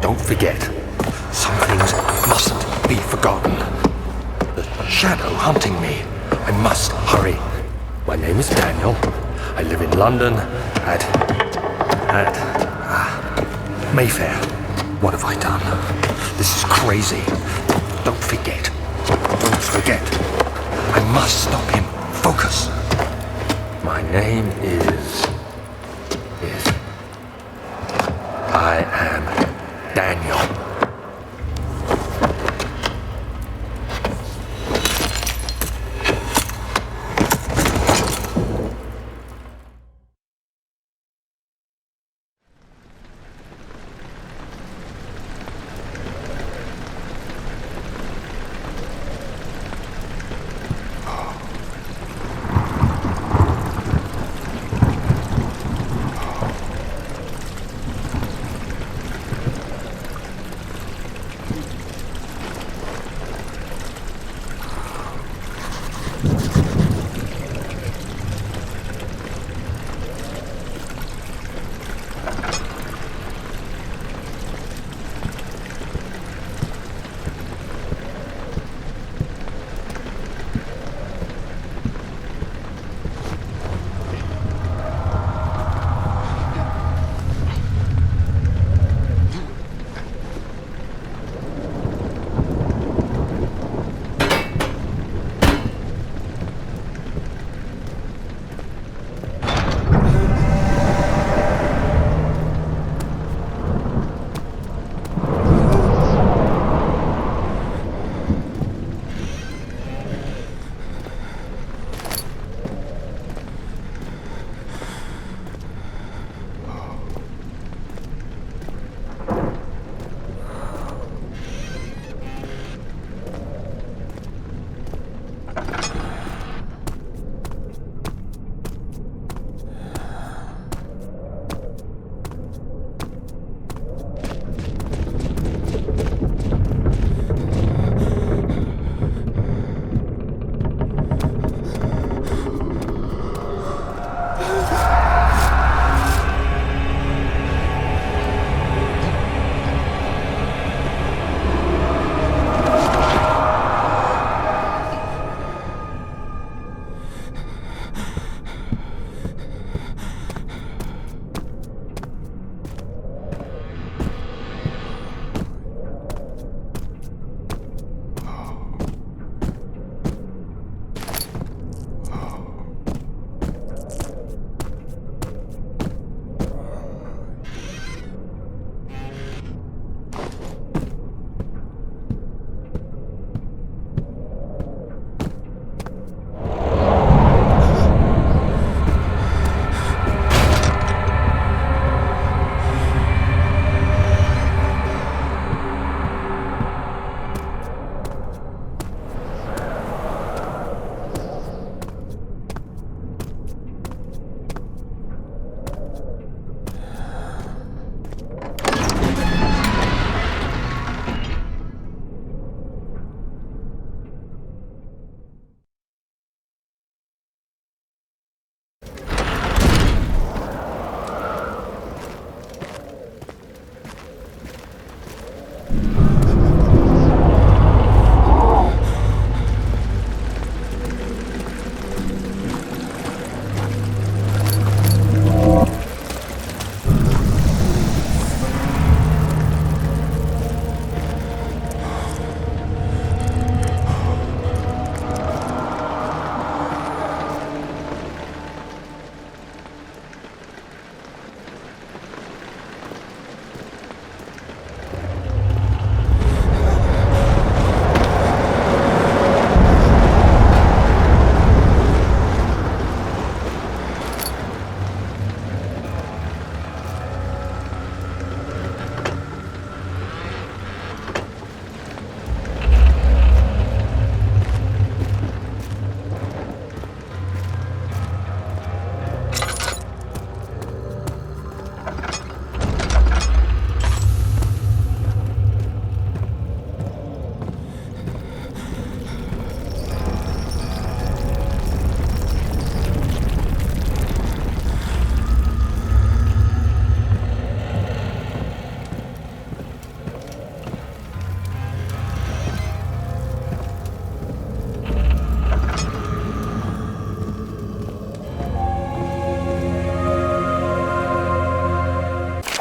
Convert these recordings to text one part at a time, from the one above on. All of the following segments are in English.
Don't forget. Some things mustn't be forgotten. The shadow hunting me. I must hurry. My name is Daniel. I live in London at Mayfair. What have I done? This is crazy. Don't forget. Don't forget. I must stop him. Focus. My name is... I am Daniel.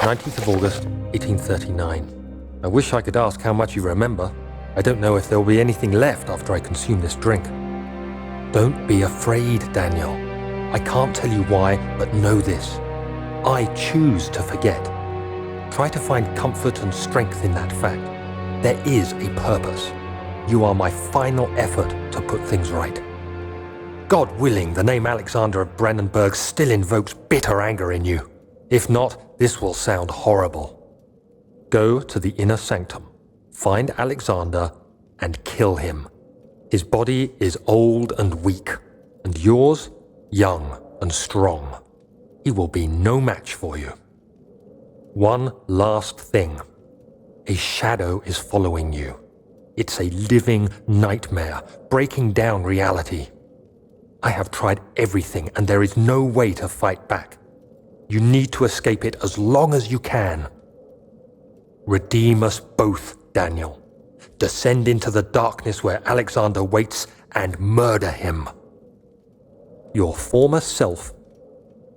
19th of August, 1839. I wish I could ask how much you remember. I don't know if there will be anything left after I consume this drink. Don't be afraid, Daniel. I can't tell you why, but know this. I choose to forget. Try to find comfort and strength in that fact. There is a purpose. You are my final effort to put things right. God willing, the name Alexander of Brandenburg still invokes bitter anger in you. If not, this will sound horrible. Go to the inner sanctum, find Alexander, and kill him. His body is old and weak, and yours, young and strong. He will be no match for you. One last thing. A shadow is following you. It's a living nightmare, breaking down reality. I have tried everything, and there is no way to fight back. You need to escape it as long as you can. Redeem us both, Daniel. Descend into the darkness where Alexander waits and murder him. Your former self,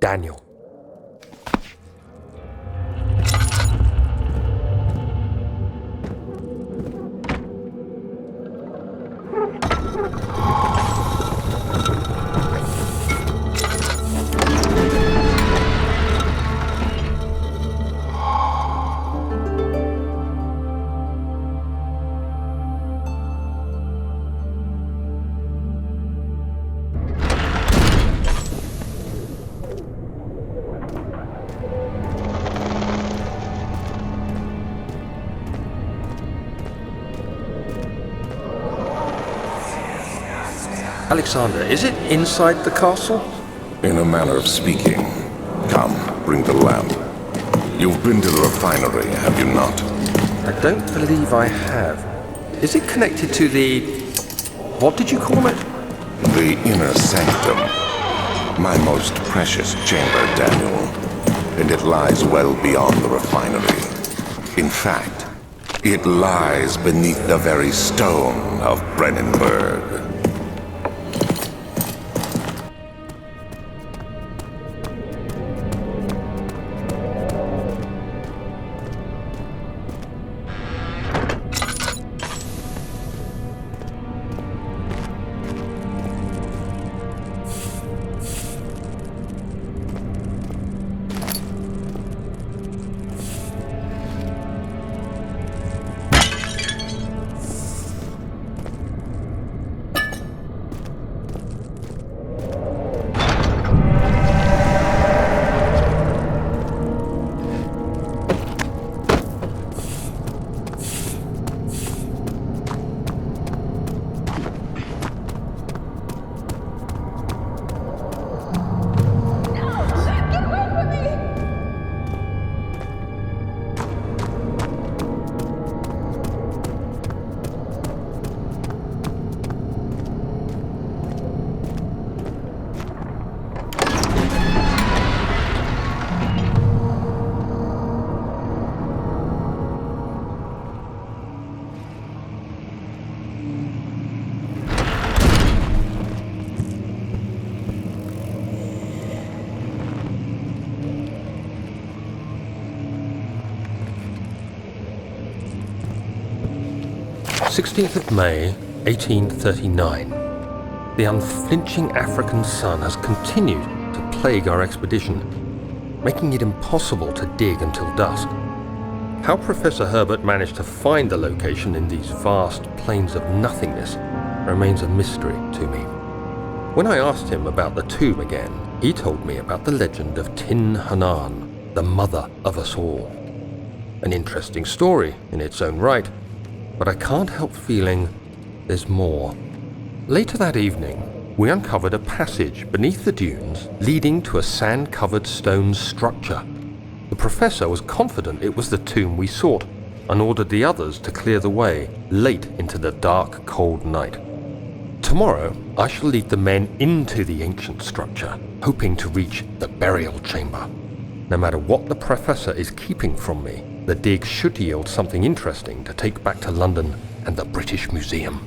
Daniel. Alexander, is it inside the castle? In a manner of speaking. Come, bring the lamp. You've been to the refinery, have you not? I don't believe I have. Is it connected to the... what did you call it? The inner sanctum. My most precious chamber, Daniel. And it lies well beyond the refinery. In fact, it lies beneath the very stone of Brennenburg. May 1839. The unflinching African sun has continued to plague our expedition, making it impossible to dig until dusk. How Professor Herbert managed to find the location in these vast plains of nothingness remains a mystery to me. When I asked him about the tomb again, he told me about the legend of Tin Hanan, the mother of us all. An interesting story in its own right, but I can't help feeling there's more. Later that evening, we uncovered a passage beneath the dunes leading to a sand-covered stone structure. The professor was confident it was the tomb we sought and ordered the others to clear the way late into the dark, cold night. Tomorrow, I shall lead the men into the ancient structure, hoping to reach the burial chamber. No matter what the professor is keeping from me, the dig should yield something interesting to take back to London and the British Museum.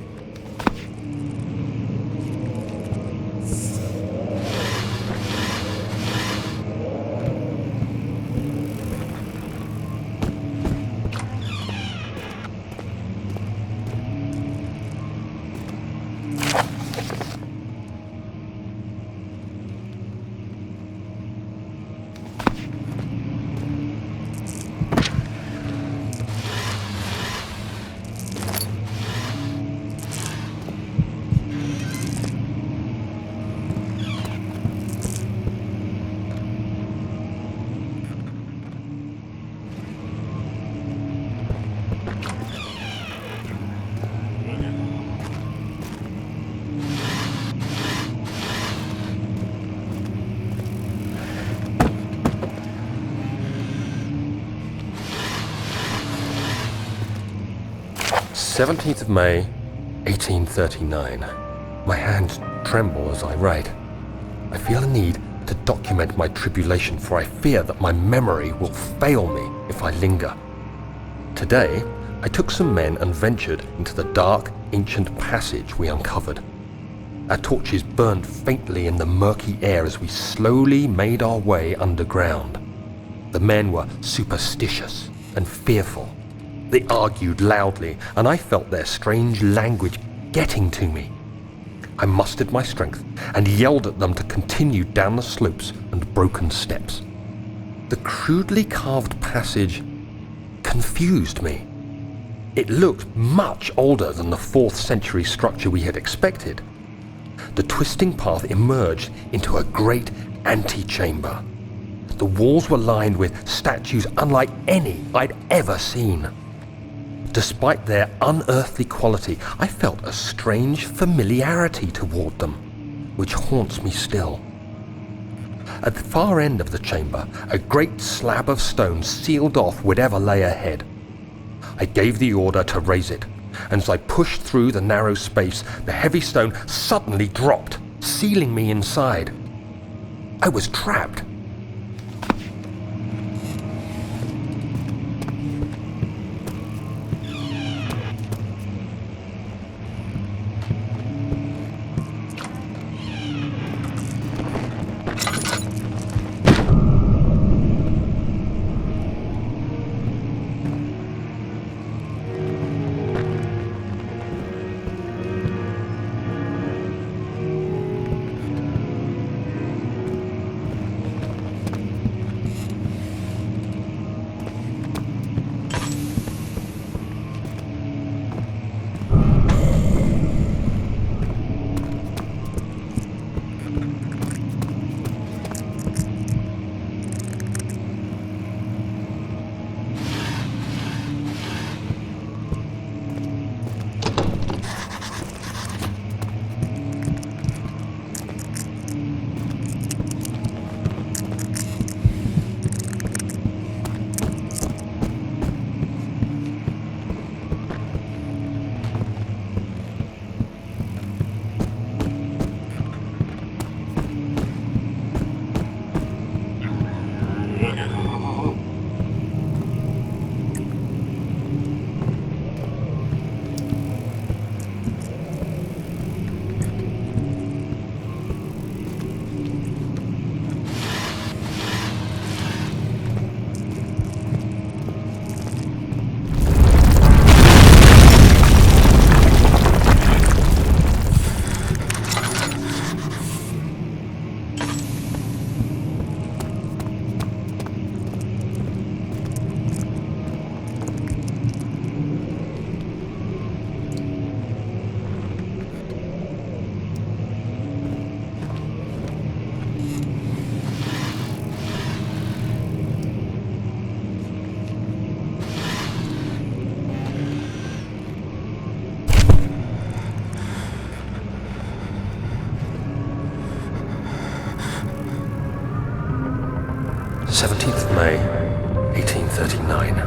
17th of May, 1839. My hands tremble as I write. I feel a need to document my tribulation, for I fear that my memory will fail me if I linger. Today, I took some men and ventured into the dark, ancient passage we uncovered. Our torches burned faintly in the murky air as we slowly made our way underground. The men were superstitious and fearful. They argued loudly, and I felt their strange language getting to me. I mustered my strength and yelled at them to continue down the slopes and broken steps. The crudely carved passage confused me. It looked much older than the 4th century structure we had expected. The twisting path emerged into a great antechamber. The walls were lined with statues unlike any I'd ever seen. Despite their unearthly quality, I felt a strange familiarity toward them, which haunts me still. At the far end of the chamber, a great slab of stone sealed off whatever lay ahead. I gave the order to raise it, and as I pushed through the narrow space, the heavy stone suddenly dropped, sealing me inside. I was trapped. May 1839.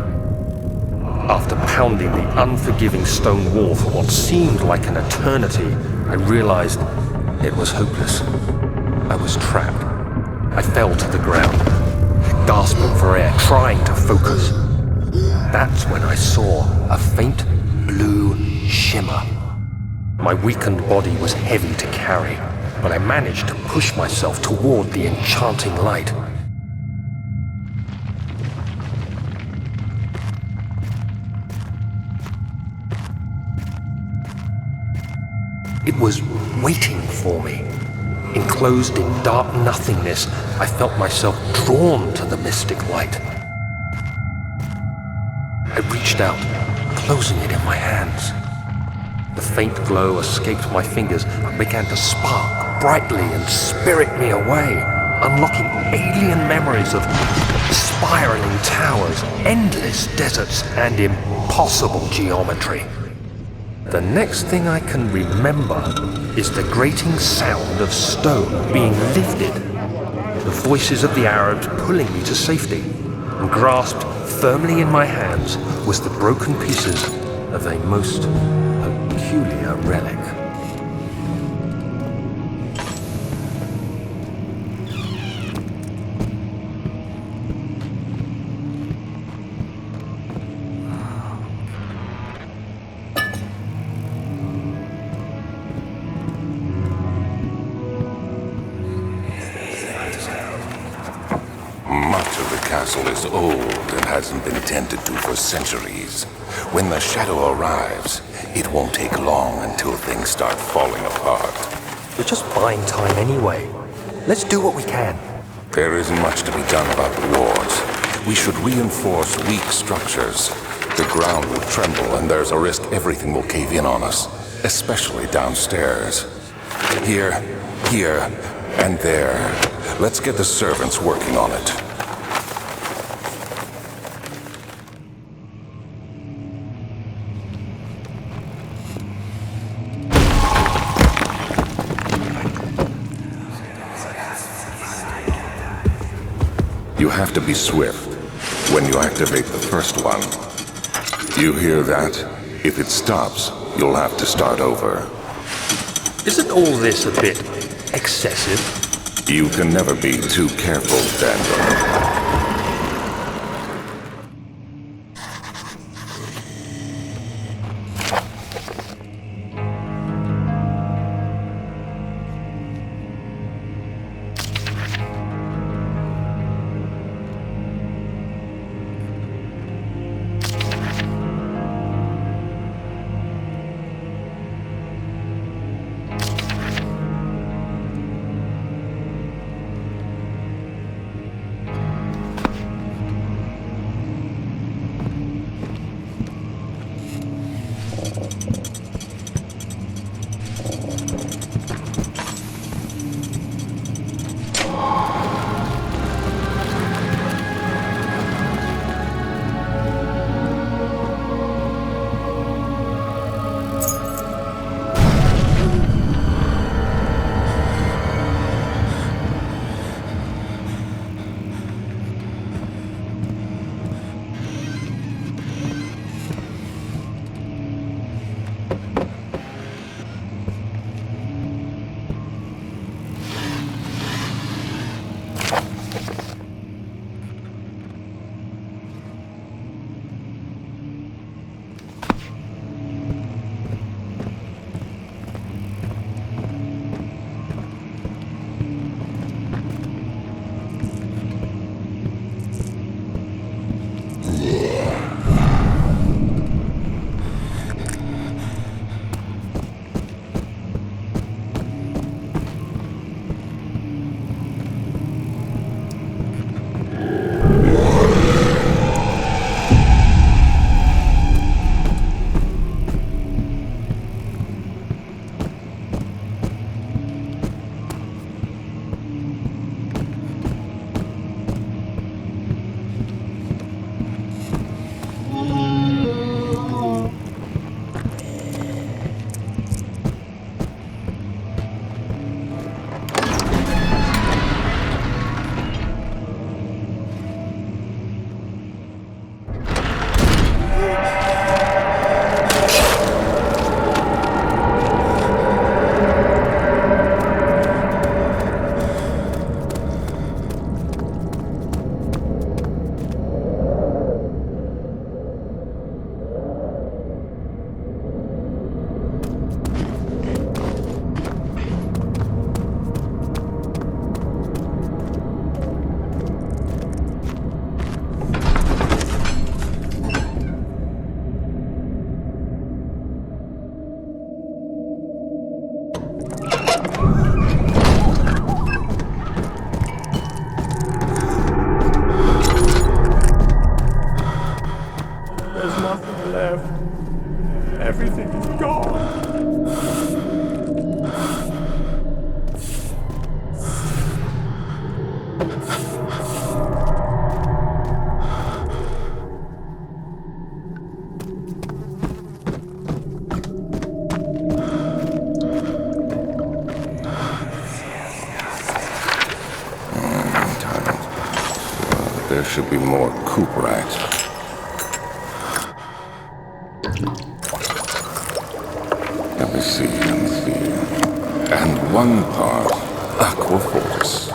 After pounding the unforgiving stone wall for what seemed like an eternity, I realized it was hopeless. I was trapped. I fell to the ground, gasping for air, trying to focus. That's when I saw a faint blue shimmer. My weakened body was heavy to carry, but I managed to push myself toward the enchanting light. It was waiting for me. Enclosed in dark nothingness, I felt myself drawn to the mystic light. I reached out, closing it in my hands. The faint glow escaped my fingers and began to spark brightly and spirit me away, unlocking alien memories of spiraling towers, endless deserts, and impossible geometry. The next thing I can remember is the grating sound of stone being lifted, the voices of the Arabs pulling me to safety, and grasped firmly in my hands was the broken pieces of a most peculiar relic. Much of the castle is old and hasn't been tended to for centuries. When the shadow arrives, it won't take long until things start falling apart. We're just buying time anyway. Let's do what we can. There isn't much to be done about the walls. We should reinforce weak structures. The ground will tremble and there's a risk everything will cave in on us, especially downstairs. Here, and there. Let's get the servants working on it. You have to be swift when you activate the first one. You hear that? If it stops, you'll have to start over. Isn't all this a bit excessive? You can never be too careful, Daniel. Everything is gone. There should be more coop rats. I see. And one part aquaforce.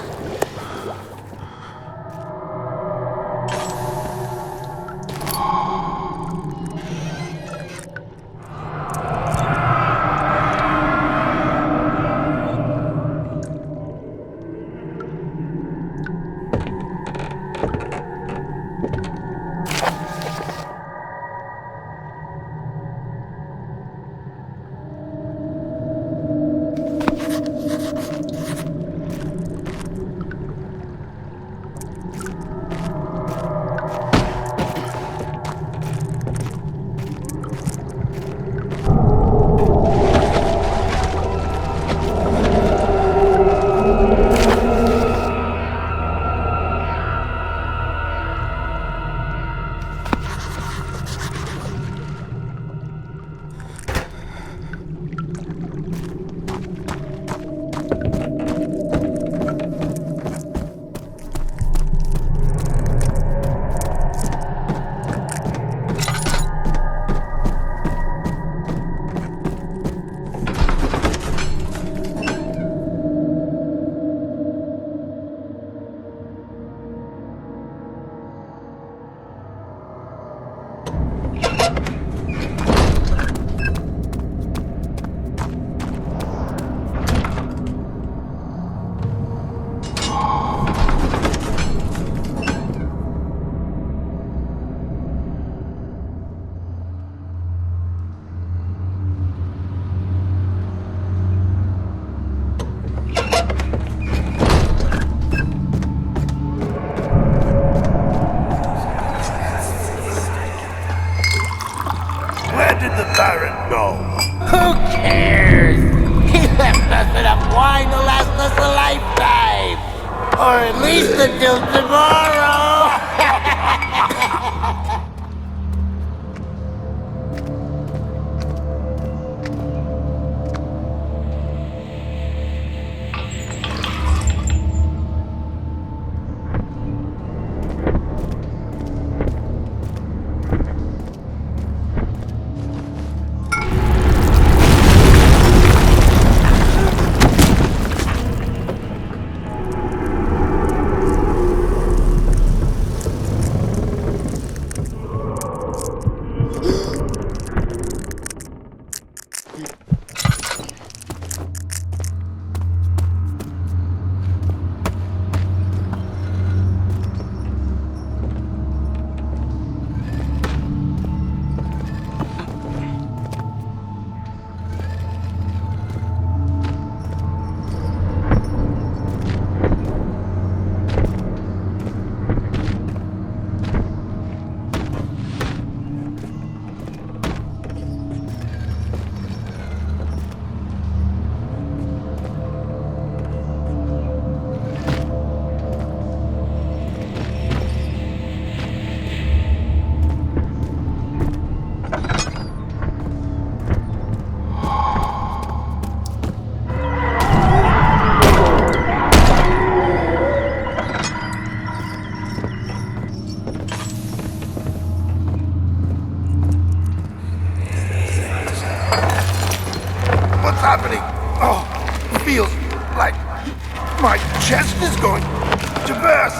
Who cares? He left us enough wine to last us a lifetime! Or at least until tomorrow! What's happening? Oh, it feels like my chest is going to burst.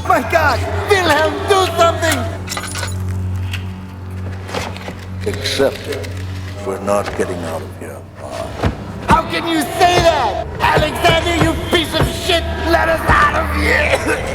My God! Wilhelm, do something! Accept it. We're not getting out of here. How can you say that? Alexander, you piece of shit! Let us out of here!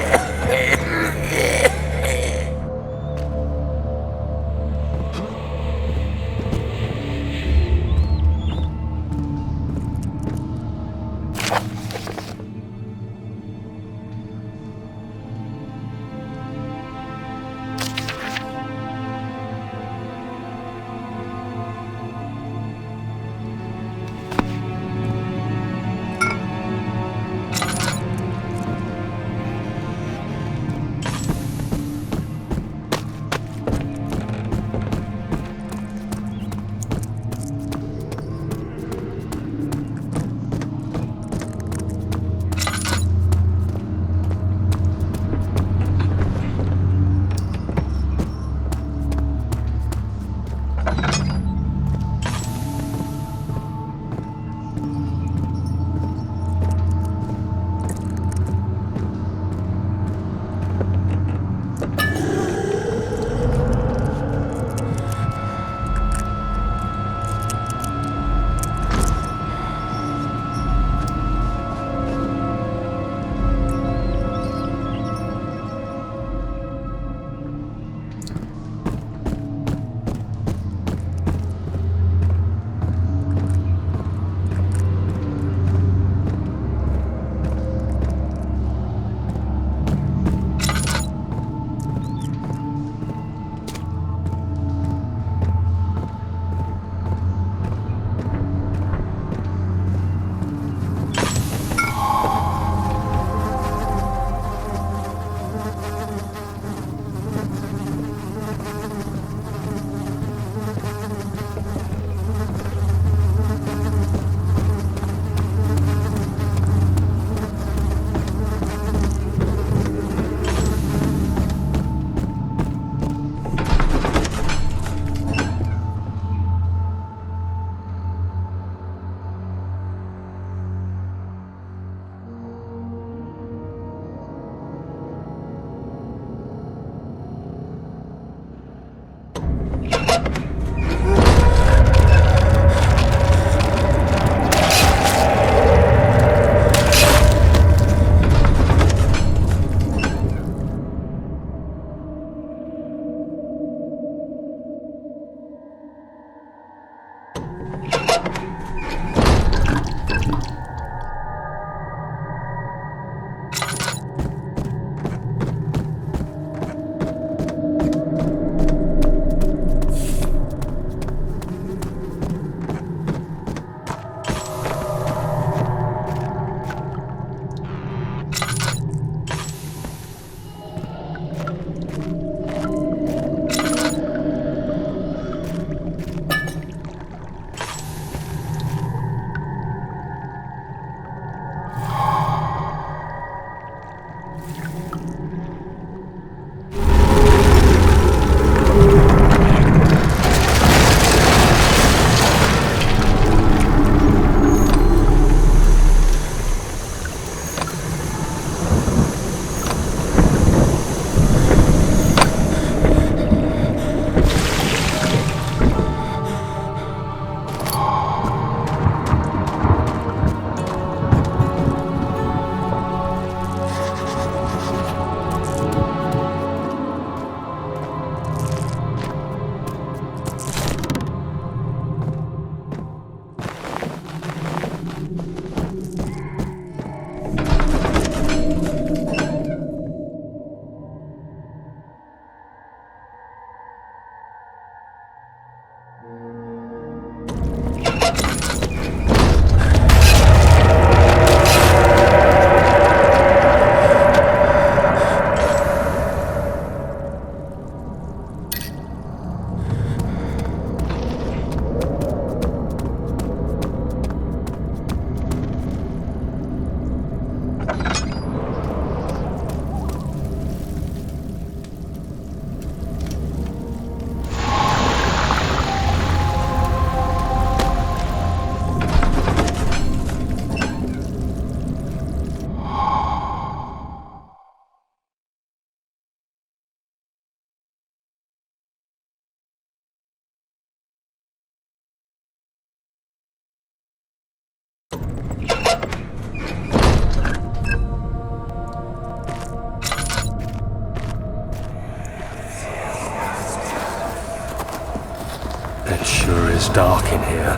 dark in here.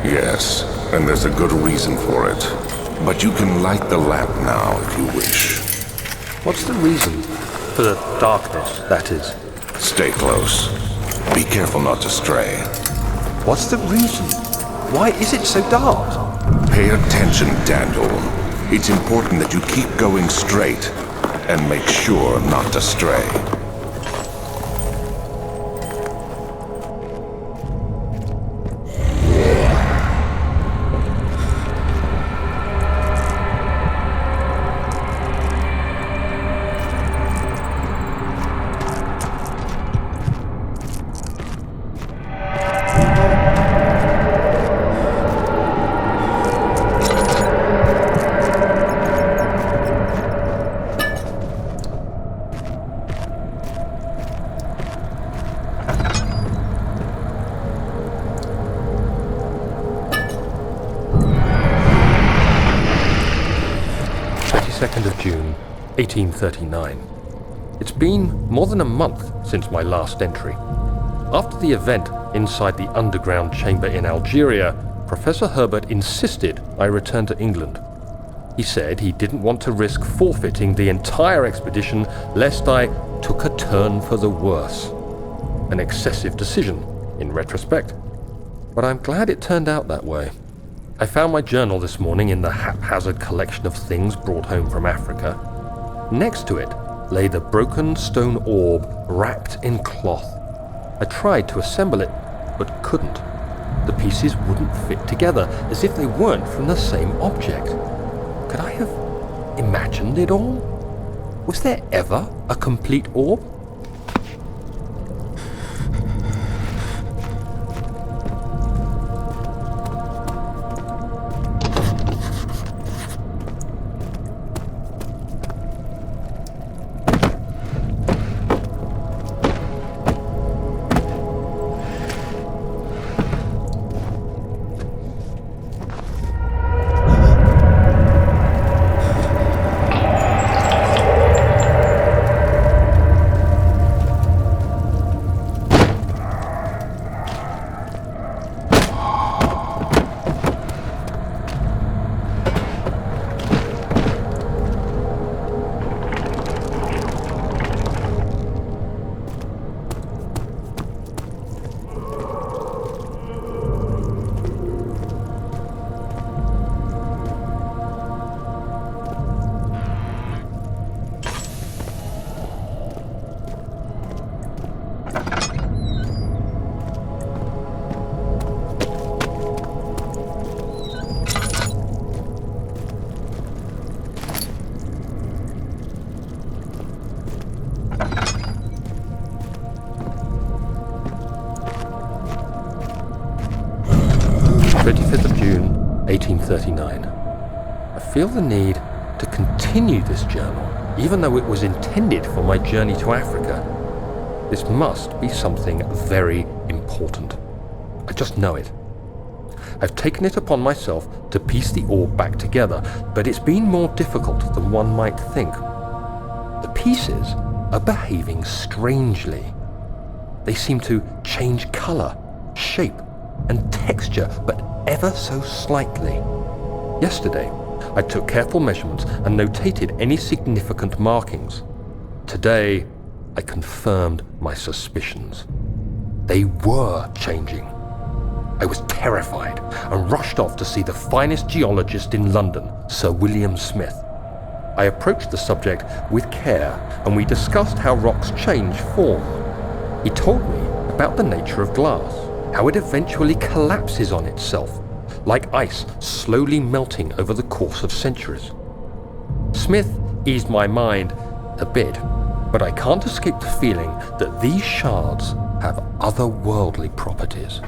Yes, and there's a good reason for it. But you can light the lamp now if you wish. What's the reason? For the darkness, that is. Stay close. Be careful not to stray. What's the reason? Why is it so dark? Pay attention, Daniel. It's important that you keep going straight and make sure not to stray. June 1839. It's been more than a month since my last entry. After the event inside the underground chamber in Algeria, Professor Herbert insisted I return to England. He said he didn't want to risk forfeiting the entire expedition lest I took a turn for the worse. An excessive decision, in retrospect. But I'm glad it turned out that way. I found my journal this morning in the haphazard collection of things brought home from Africa. Next to it lay the broken stone orb wrapped in cloth. I tried to assemble it, but couldn't. The pieces wouldn't fit together, as if they weren't from the same object. Could I have imagined it all? Was there ever a complete orb? June 1839. I feel the need to continue this journal, even though it was intended for my journey to Africa. This must be something very important. I just know it. I've taken it upon myself to piece the orb back together, but it's been more difficult than one might think. The pieces are behaving strangely. They seem to change color, shape, and texture, but ever so slightly. Yesterday, I took careful measurements and notated any significant markings. Today, I confirmed my suspicions. They were changing. I was terrified and rushed off to see the finest geologist in London, Sir William Smith. I approached the subject with care and we discussed how rocks change form. He told me about the nature of glass, how it eventually collapses on itself, like ice slowly melting over the course of centuries. Smith eased my mind a bit, but I can't escape the feeling that these shards have otherworldly properties.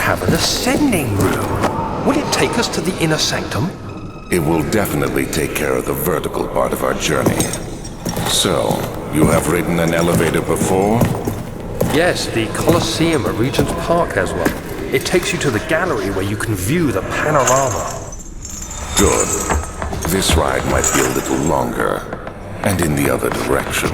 have an ascending room. Will it take us to the inner sanctum? It will definitely take care of the vertical part of our journey. So, you have ridden an elevator before? Yes, the Colosseum at Regent's Park has one. It takes you to the gallery where you can view the panorama. Good. This ride might be a little longer, and in the other direction.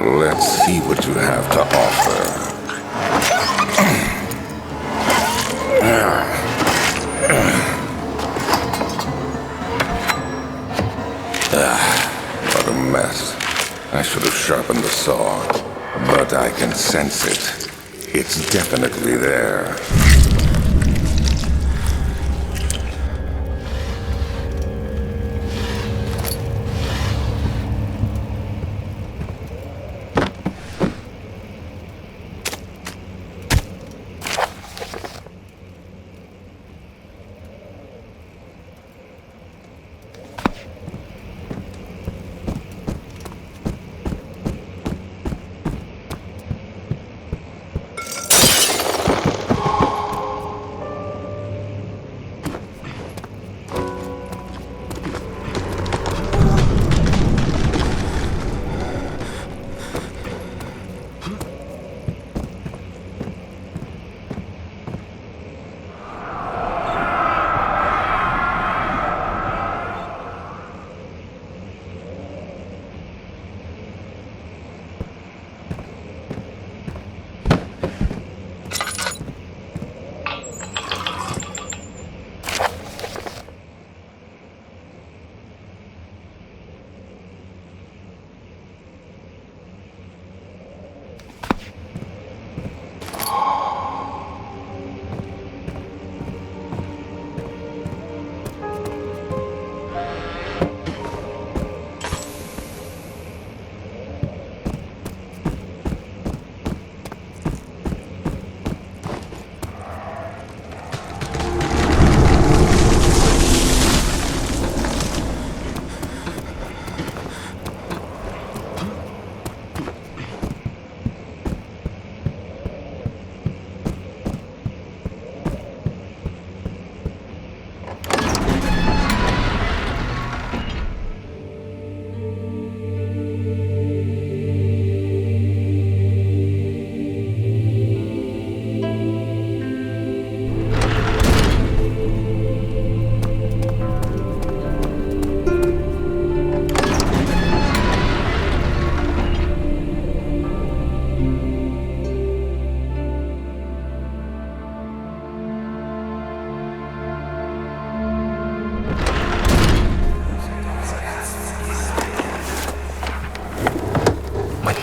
Let's see what you have to offer. What a mess. I should have sharpened the saw, but I can sense it. It's definitely there.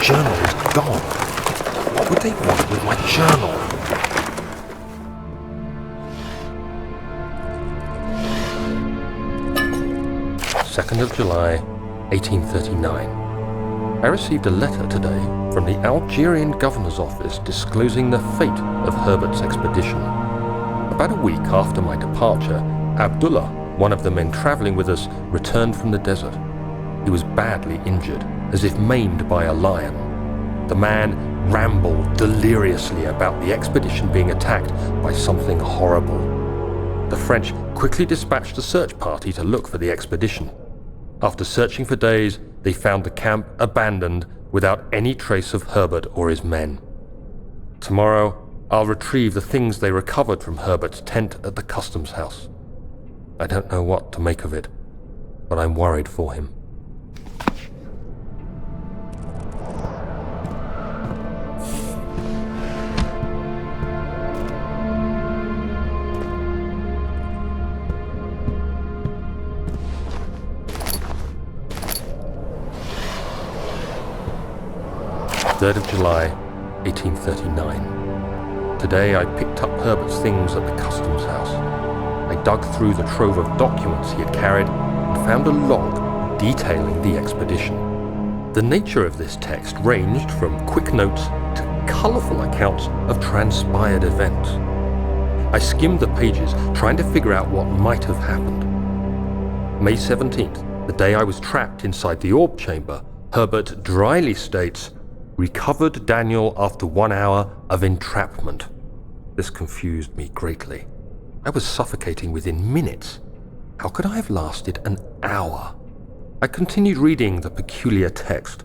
journal is gone. What would they want with my journal? July 1839. I received a letter today from the Algerian governor's office disclosing the fate of Herbert's expedition. About a week after my departure, Abdullah, one of the men traveling with us, returned from the desert. He was badly injured, as if maimed by a lion. The man rambled deliriously about the expedition being attacked by something horrible. The French quickly dispatched a search party to look for the expedition. After searching for days, they found the camp abandoned without any trace of Herbert or his men. Tomorrow, I'll retrieve the things they recovered from Herbert's tent at the customs house. I don't know what to make of it, but I'm worried for him. July 1839. Today I picked up Herbert's things at the customs house. I dug through the trove of documents he had carried and found a log detailing the expedition. The nature of this text ranged from quick notes to colourful accounts of transpired events. I skimmed the pages, trying to figure out what might have happened. May 17th, the day I was trapped inside the orb chamber, Herbert dryly states, "Recovered Daniel after 1 hour of entrapment." This confused me greatly. I was suffocating within minutes. How could I have lasted an hour? I continued reading the peculiar text.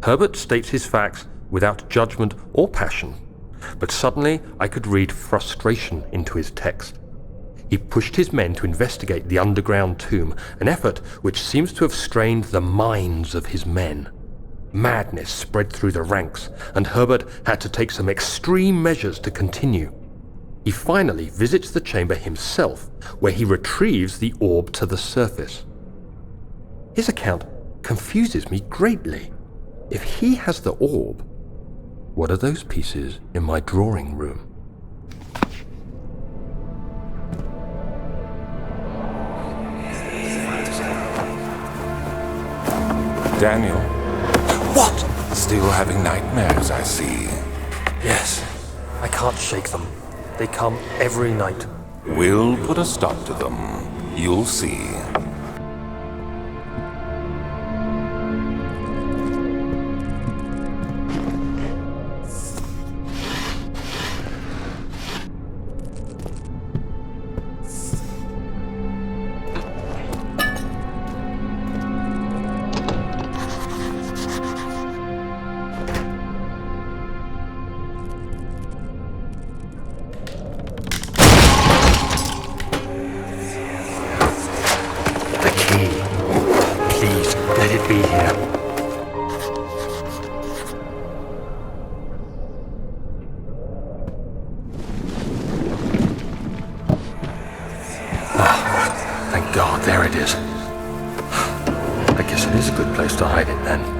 Herbert states his facts without judgment or passion, but suddenly I could read frustration into his text. He pushed his men to investigate the underground tomb, an effort which seems to have strained the minds of his men. Madness spread through the ranks, and Herbert had to take some extreme measures to continue. He finally visits the chamber himself, where he retrieves the orb to the surface. His account confuses me greatly. If he has the orb, what are those pieces in my drawing room? Daniel, What? still having nightmares, I see. Yes, I can't shake them. They come every night. We'll put a stop to them. You'll see. Be here. Thank God, there it is. I guess it is a good place to hide it then.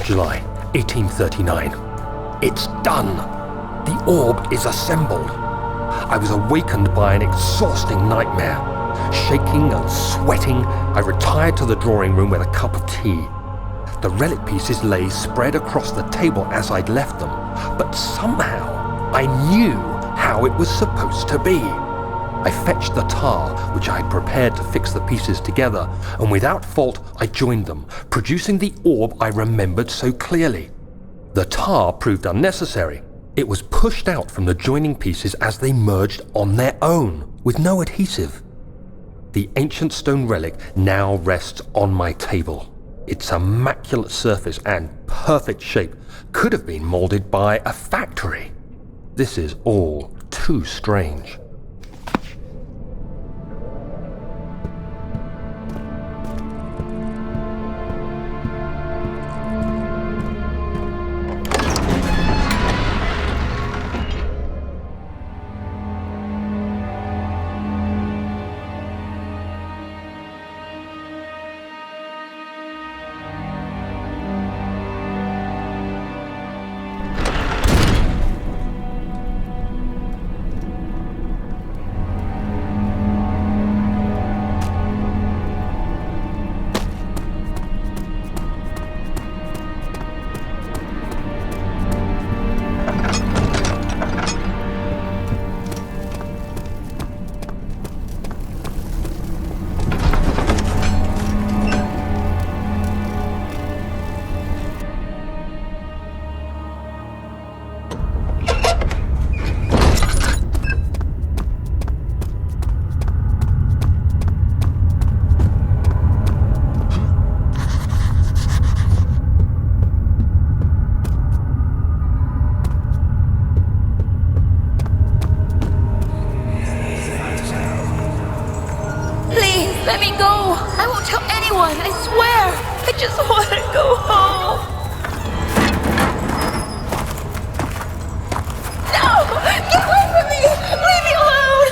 July 1839. It's done. The orb is assembled. I was awakened by an exhausting nightmare. Shaking and sweating, I retired to the drawing room with a cup of tea. The relic pieces lay spread across the table as I'd left them, but somehow I knew how it was supposed to be. I fetched the tar, which I had prepared to fix the pieces together, and without fault I joined them, producing the orb I remembered so clearly. The tar proved unnecessary. It was pushed out from the joining pieces as they merged on their own, with no adhesive. The ancient stone relic now rests on my table. Its immaculate surface and perfect shape could have been molded by a factory. This is all too strange. Let me go! I won't tell anyone, I swear! I just want to go home! No! Get away from me! Leave me alone!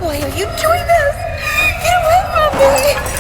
Why are you doing this? Get away from me!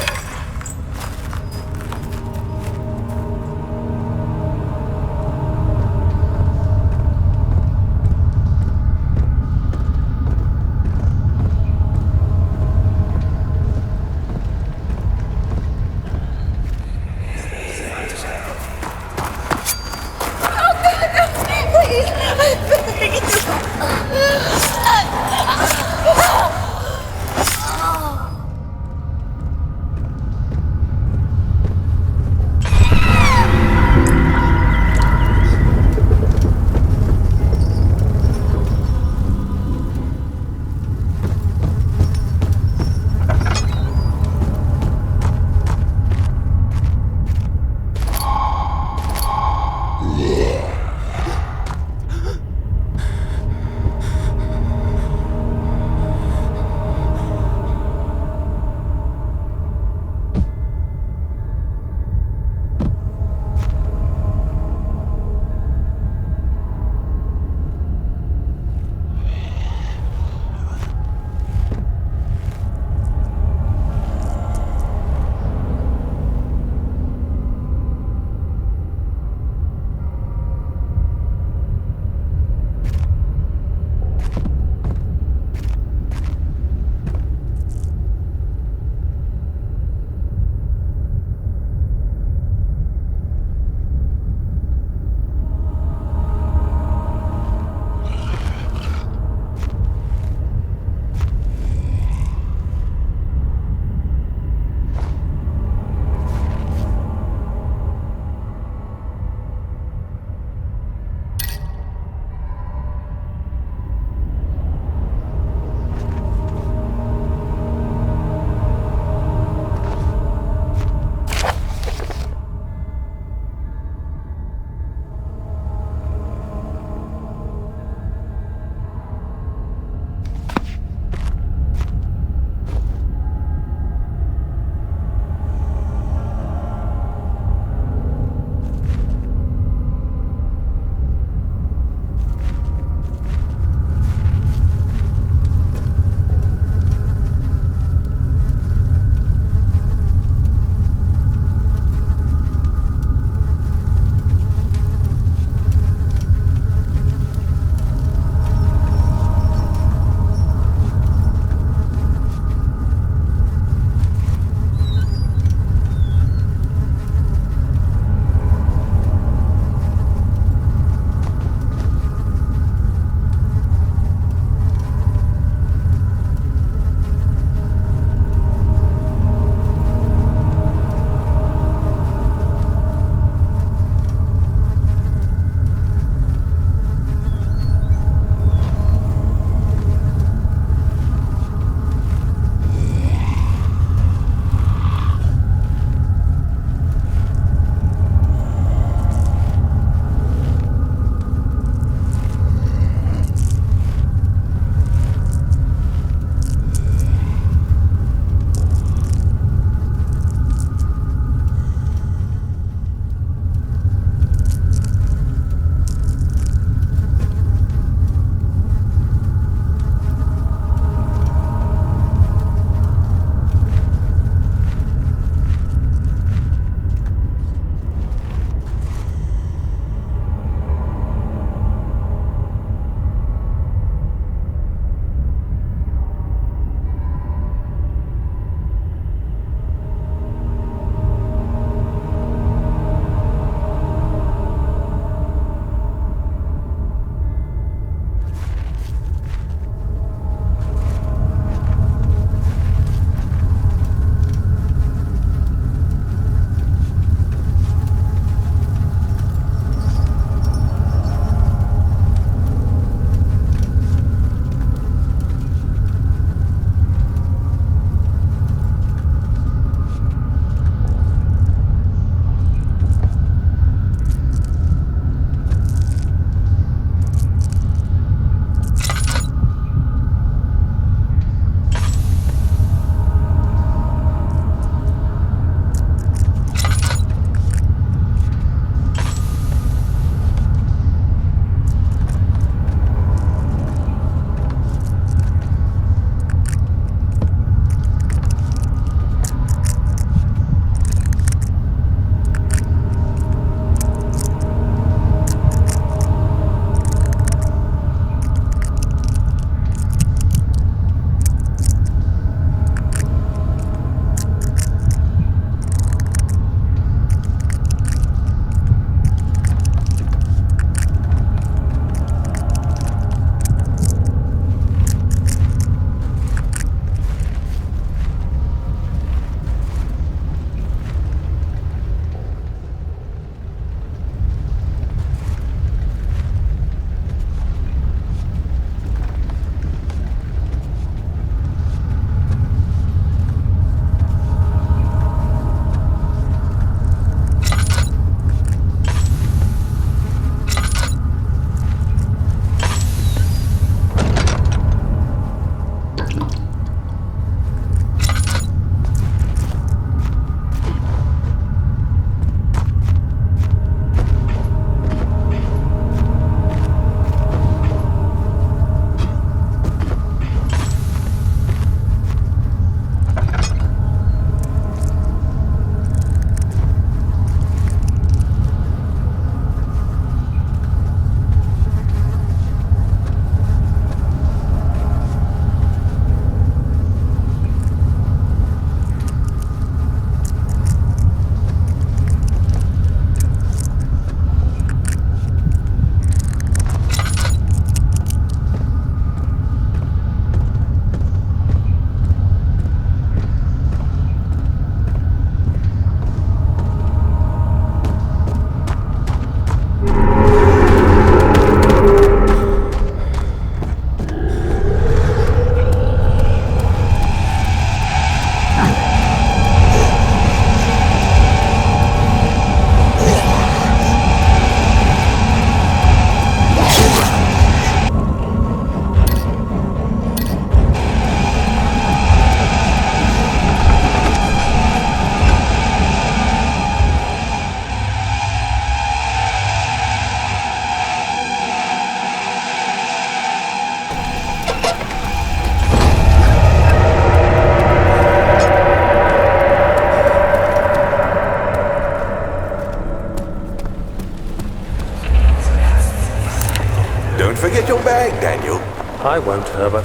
I won't, Herbert.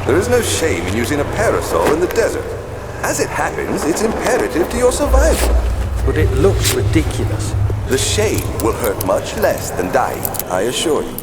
There is no shame in using a parasol in the desert. As it happens, it's imperative to your survival. But it looks ridiculous. The shame will hurt much less than dying, I assure you.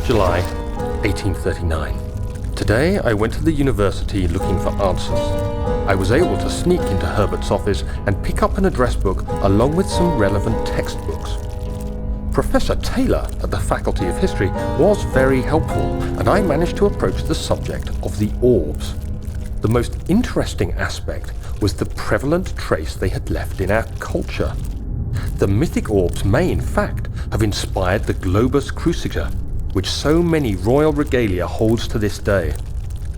July 1839. Today I went to the university looking for answers. I was able to sneak into Herbert's office and pick up an address book along with some relevant textbooks. Professor Taylor at the Faculty of History was very helpful, and I managed to approach the subject of the orbs. The most interesting aspect was the prevalent trace they had left in our culture. The mythic orbs may in fact have inspired the globus cruciger, which so many royal regalia holds to this day.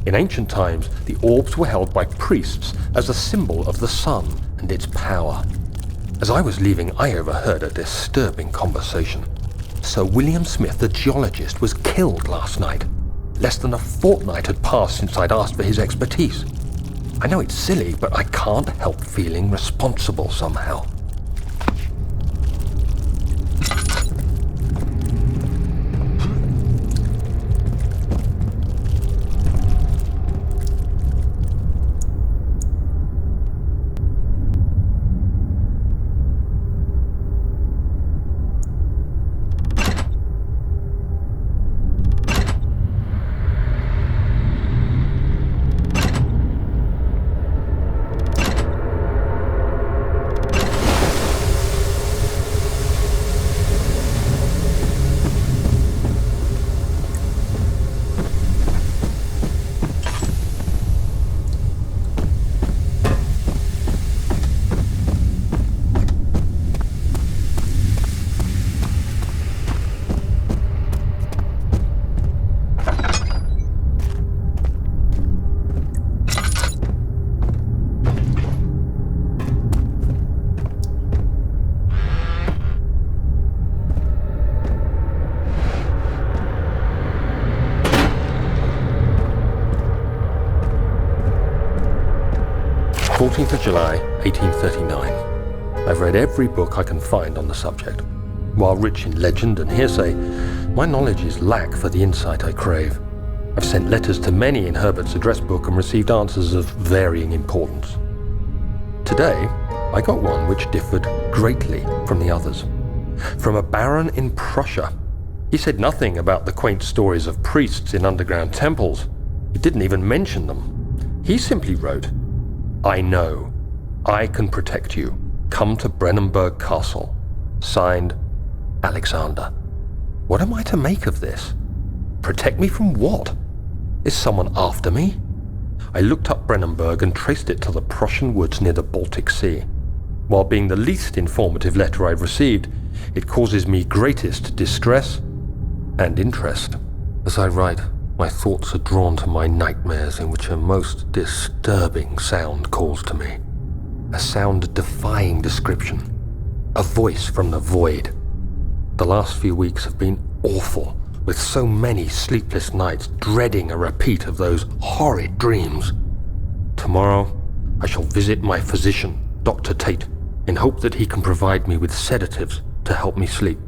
In ancient times, the orbs were held by priests as a symbol of the sun and its power. As I was leaving, I overheard a disturbing conversation. Sir William Smith, the geologist, was killed last night. Less than a fortnight had passed since I'd asked for his expertise. I know it's silly, but I can't help feeling responsible somehow. July 1839. I've read every book I can find on the subject. While rich in legend and hearsay, my knowledge is lack for the insight I crave. I've sent letters to many in Herbert's address book and received answers of varying importance. Today, I got one which differed greatly from the others. From a baron in Prussia. He said nothing about the quaint stories of priests in underground temples. He didn't even mention them. He simply wrote, "I know. I can protect you. Come to Brennenburg Castle. Signed, Alexander." What am I to make of this? Protect me from what? Is someone after me? I looked up Brennenburg and traced it to the Prussian woods near the Baltic Sea. While being the least informative letter I've received, it causes me greatest distress and interest. As I write, my thoughts are drawn to my nightmares in which a most disturbing sound calls to me. A sound defying description. A voice from the void. The last few weeks have been awful, with so many sleepless nights dreading a repeat of those horrid dreams. Tomorrow, I shall visit my physician, Dr. Tate, in hope that he can provide me with sedatives to help me sleep.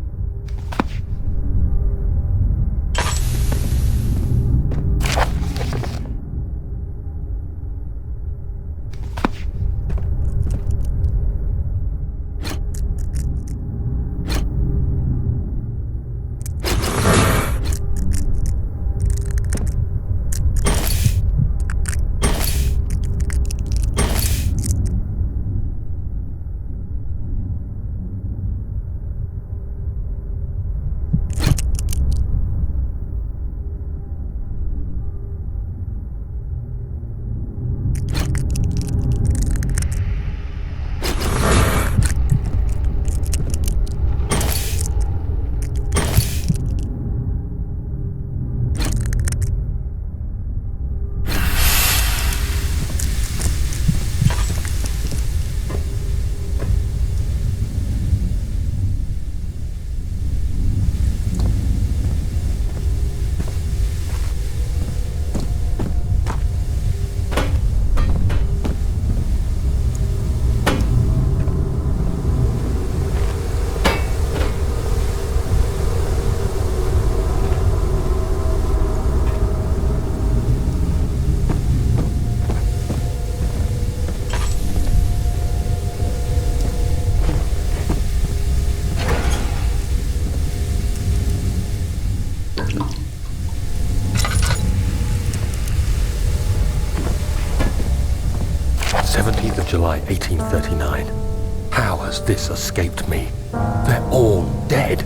July 1839. How has this escaped me? They're all dead.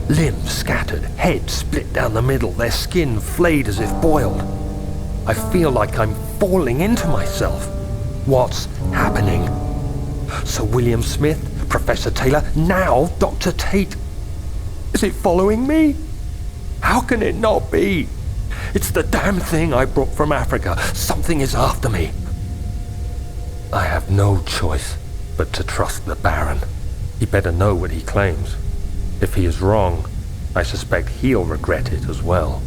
Limbs scattered, heads split down the middle, their skin flayed as if boiled. I feel like I'm falling into myself. What's happening? Sir William Smith, Professor Taylor, now Dr. Tate. Is it following me? How can it not be? It's the damn thing I brought from Africa. Something is after me. I have no choice but to trust the Baron. He better know what he claims. If he is wrong, I suspect he'll regret it as well.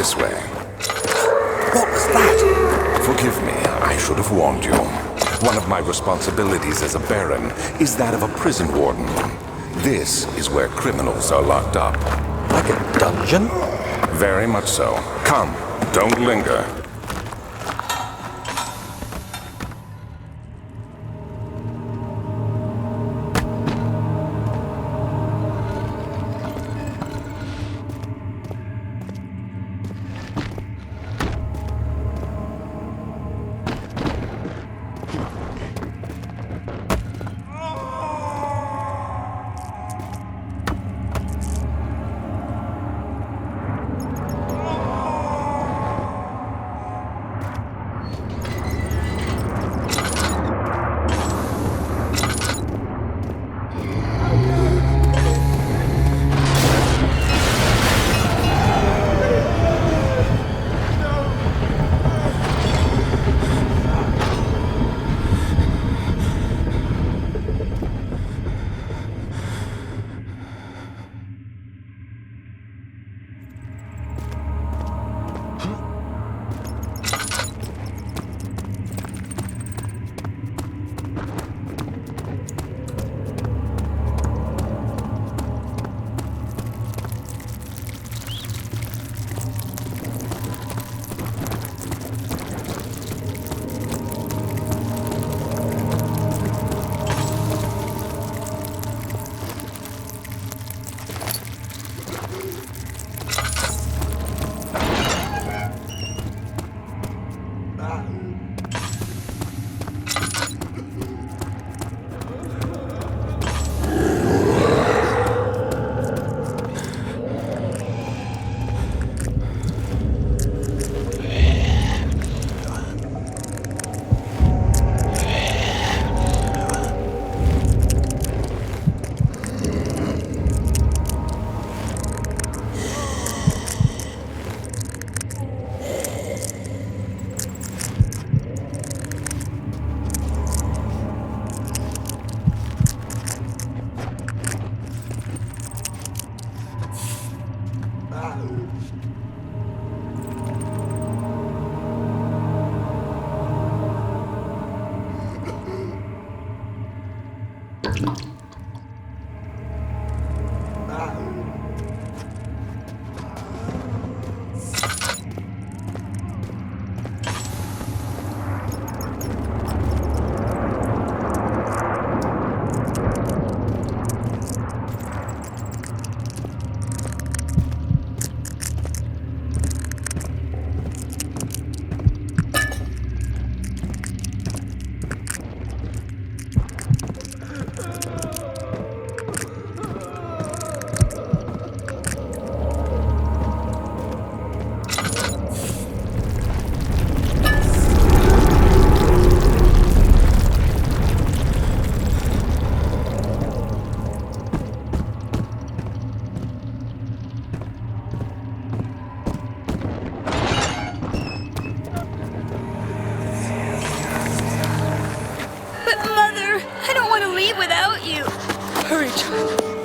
This way. What was that? Forgive me, I should have warned you. One of my responsibilities as a baron is that of a prison warden. This is where criminals are locked up. Like a dungeon? Very much so. Come, don't linger.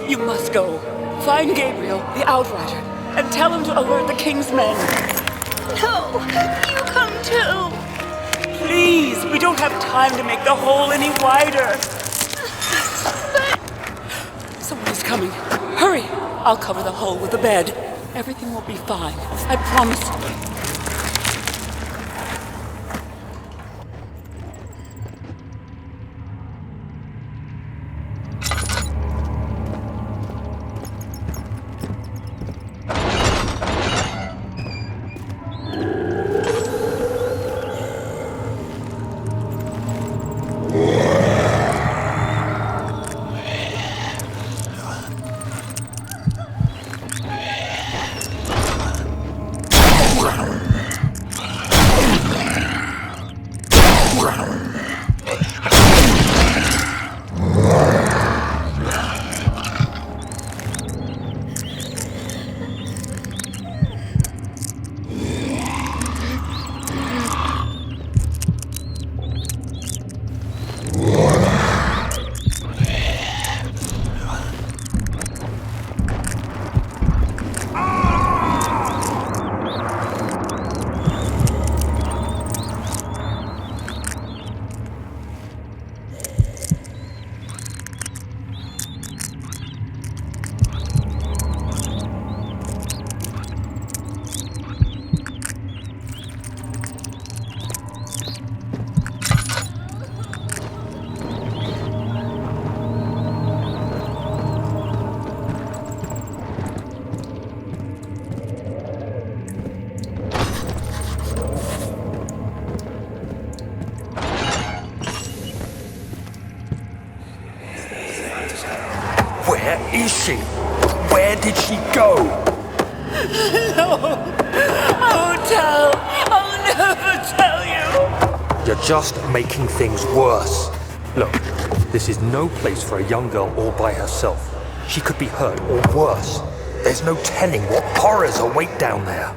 You must go. Find Gabriel, the Outrider, and tell him to alert the King's men. No, you come too. Please, we don't have time to make the hole any wider. But... Someone is coming. Hurry! I'll cover the hole with the bed. Everything will be fine. I promise. is she? Where did she go? No! I won't tell! I'll never tell you! You're just making things worse. Look, this is no place for a young girl all by herself. She could be hurt or worse. There's no telling what horrors await down there.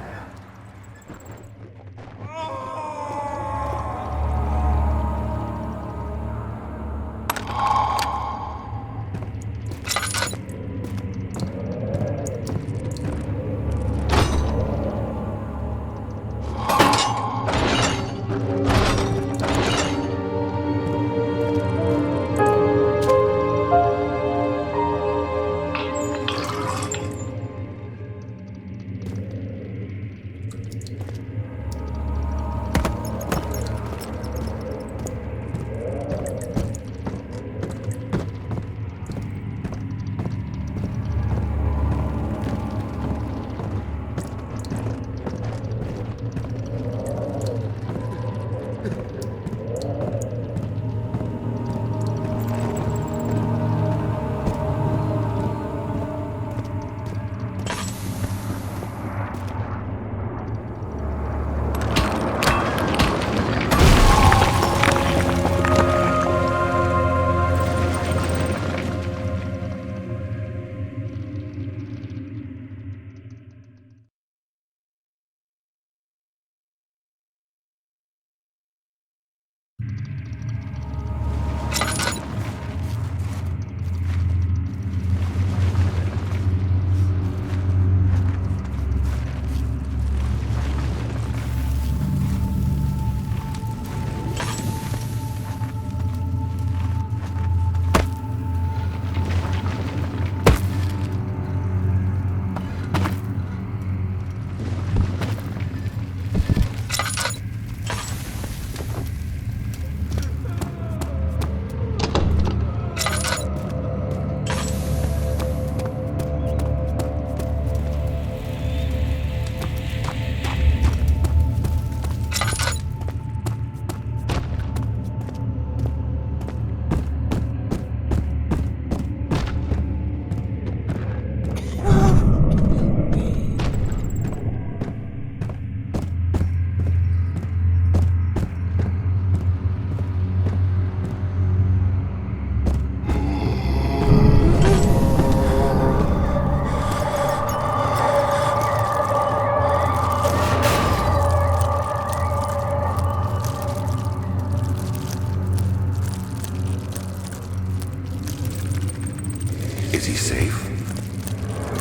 Is he safe?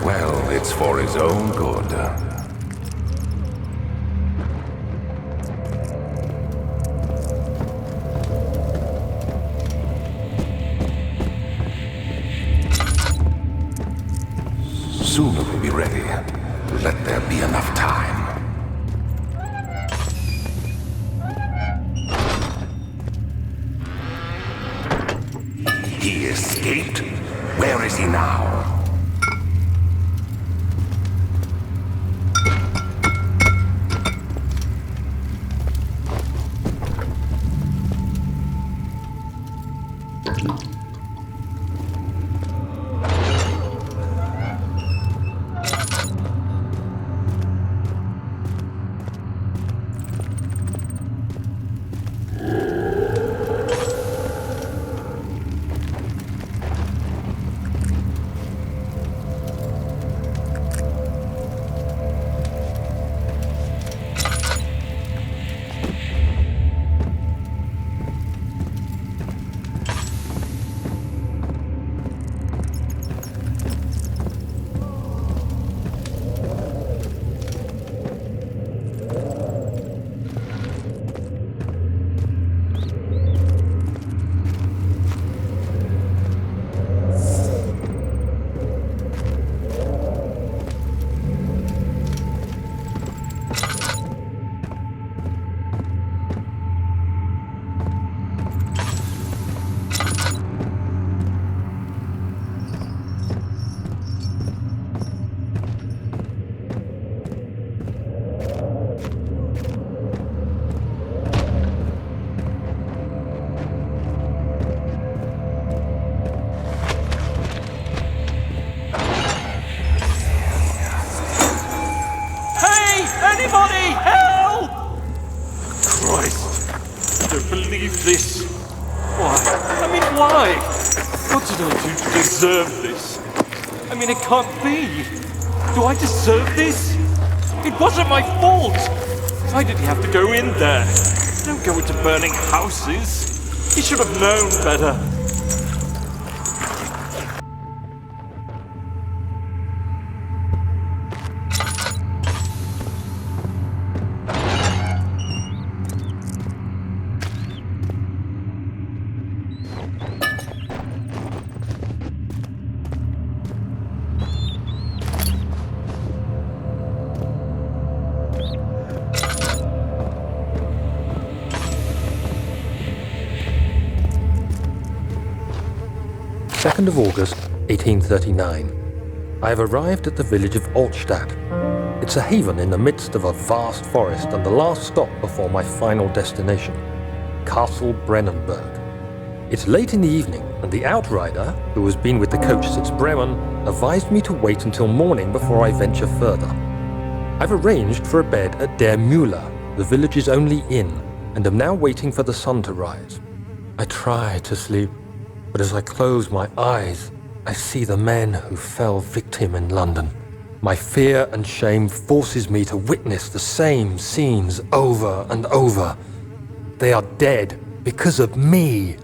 Well, it's for his own good. Soon it will be ready. Let there be enough time. He escaped? Where is he now? believe this? Why? I mean, why? What did I do to deserve this? I mean, it can't be. Do I deserve this? It wasn't my fault. Why did he have to go in there? Don't go into burning houses. He should have known better. Of August, 1839. I have arrived at the village of Altstadt. It's a haven in the midst of a vast forest and the last stop before my final destination, Castle Brennenburg. It's late in the evening, and the outrider, who has been with the coach since Bremen, advised me to wait until morning before I venture further. I've arranged for a bed at Der Müller, the village's only inn, and am now waiting for the sun to rise. I try to sleep, but as I close my eyes, I see the men who fell victim in London. My fear and shame forces me to witness the same scenes over and over. They are dead because of me.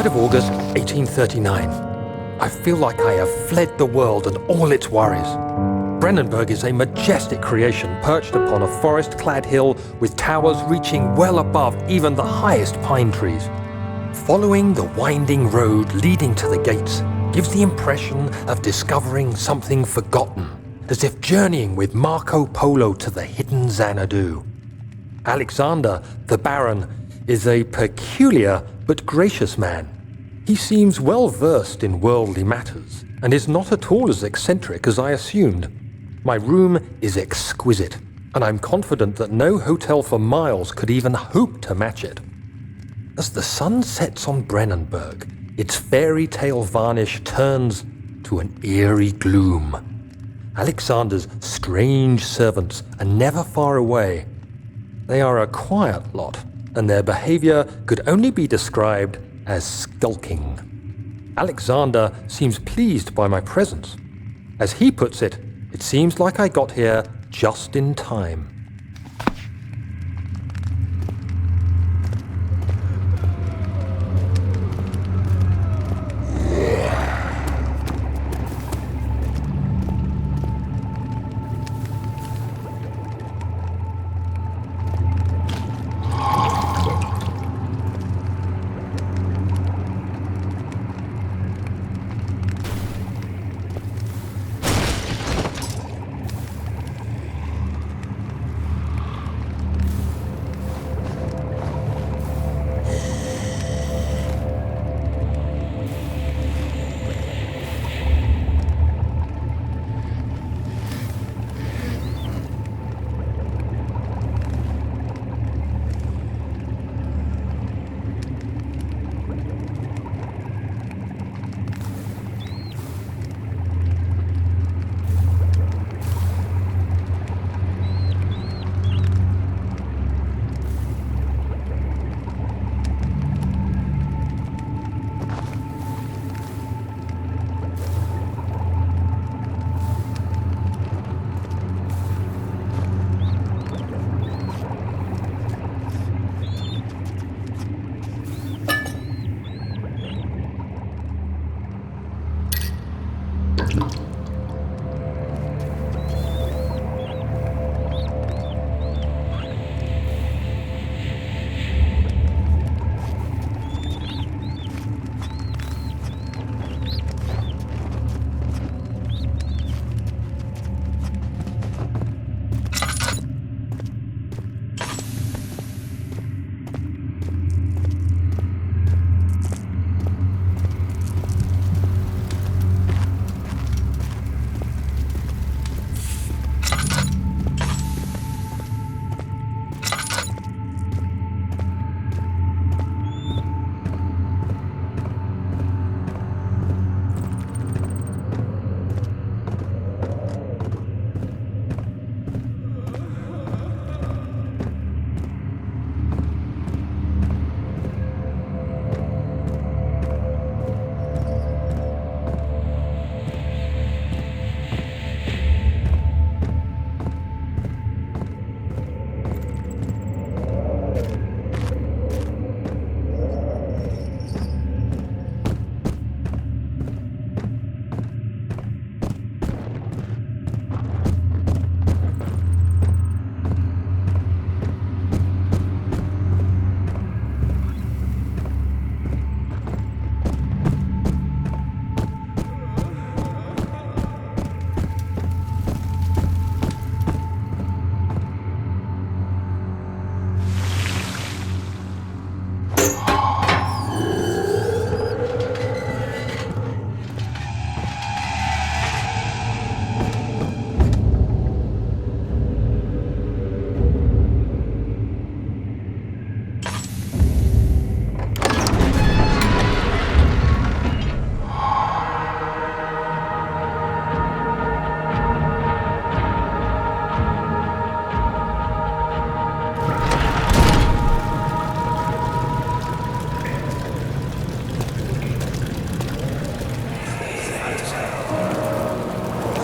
Of August, 1839. I feel like I have fled the world and all its worries. Brennenburg is a majestic creation perched upon a forest-clad hill with towers reaching well above even the highest pine trees. Following the winding road leading to the gates gives the impression of discovering something forgotten, as if journeying with Marco Polo to the hidden Xanadu. Alexander, the Baron, is a peculiar but gracious man. He seems well versed in worldly matters, and is not at all as eccentric as I assumed. My room is exquisite, and I'm confident that no hotel for miles could even hope to match it. As the sun sets on Brennenburg, its fairy tale varnish turns to an eerie gloom. Alexander's strange servants are never far away. They are a quiet lot, and their behavior could only be described as skulking. Alexander seems pleased by my presence. As he puts it, it seems like I got here just in time.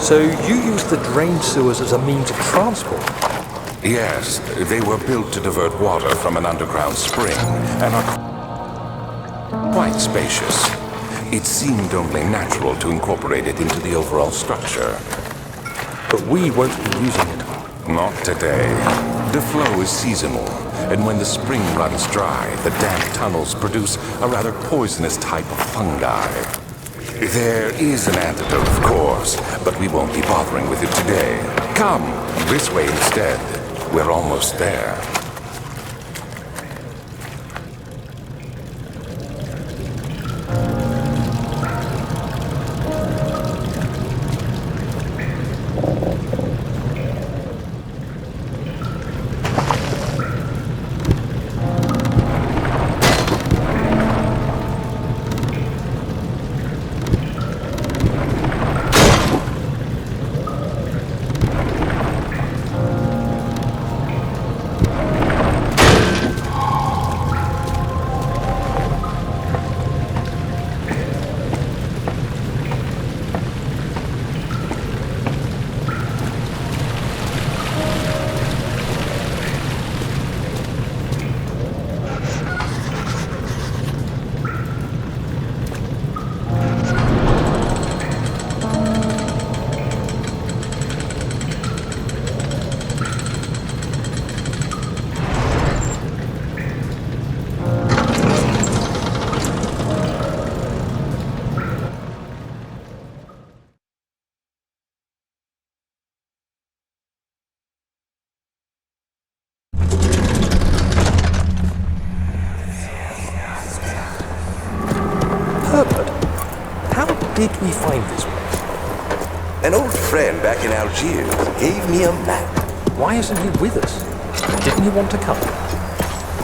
So you used the drain sewers as a means of transport? Yes, they were built to divert water from an underground spring and are quite spacious. It seemed only natural to incorporate it into the overall structure. But we won't be using it. Not today. The flow is seasonal, and when the spring runs dry, the damp tunnels produce a rather poisonous type of fungi. There is an antidote, of course, but we won't be bothering with it today. Come, this way instead. We're almost there. Did we find this place? An old friend back in Algiers gave me a map. Why isn't he with us? Didn't he want to come?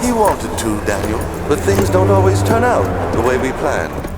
He wanted to, Daniel, but things don't always turn out the way we planned.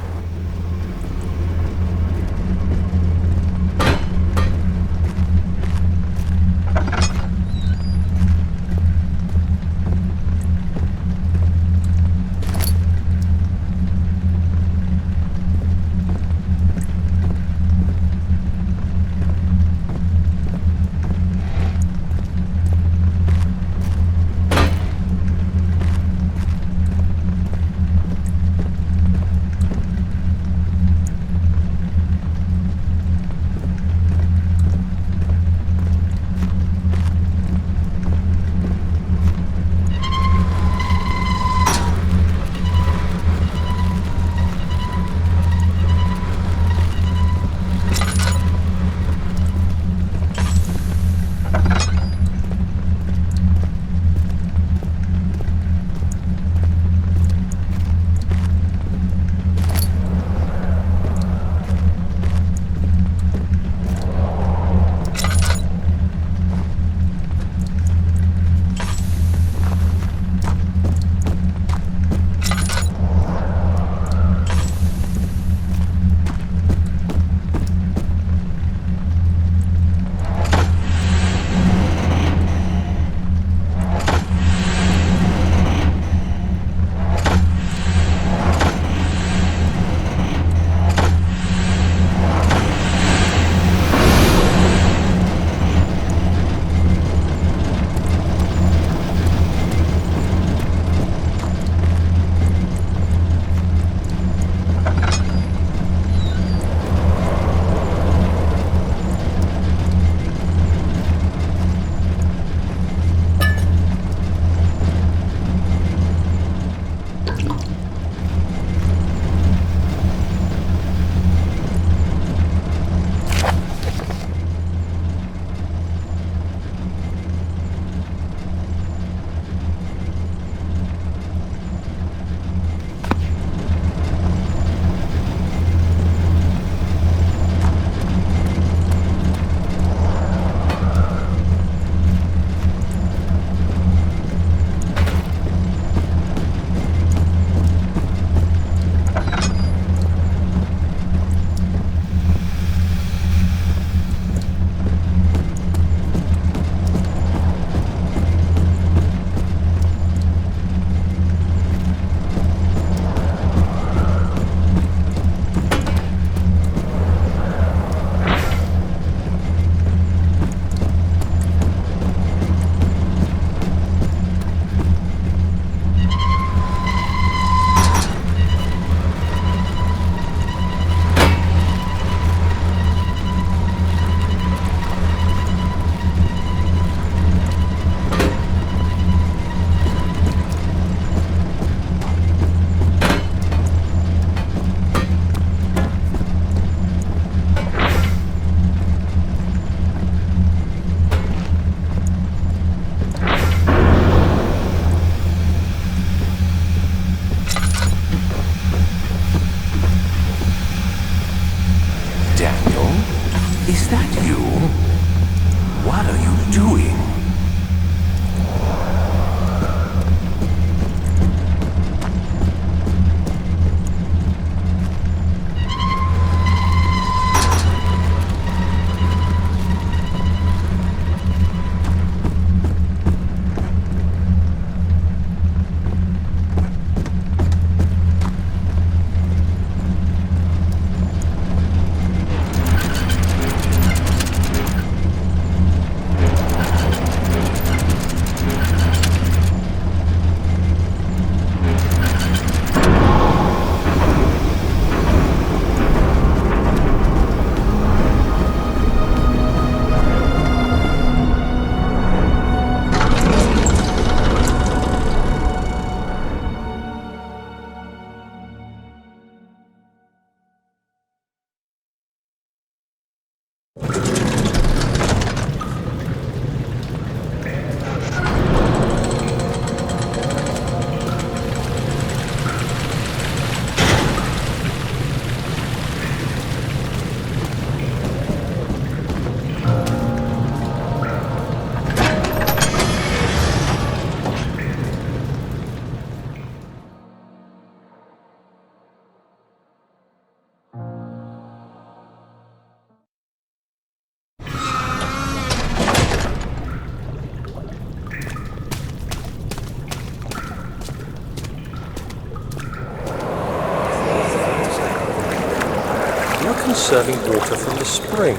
serving water from the spring.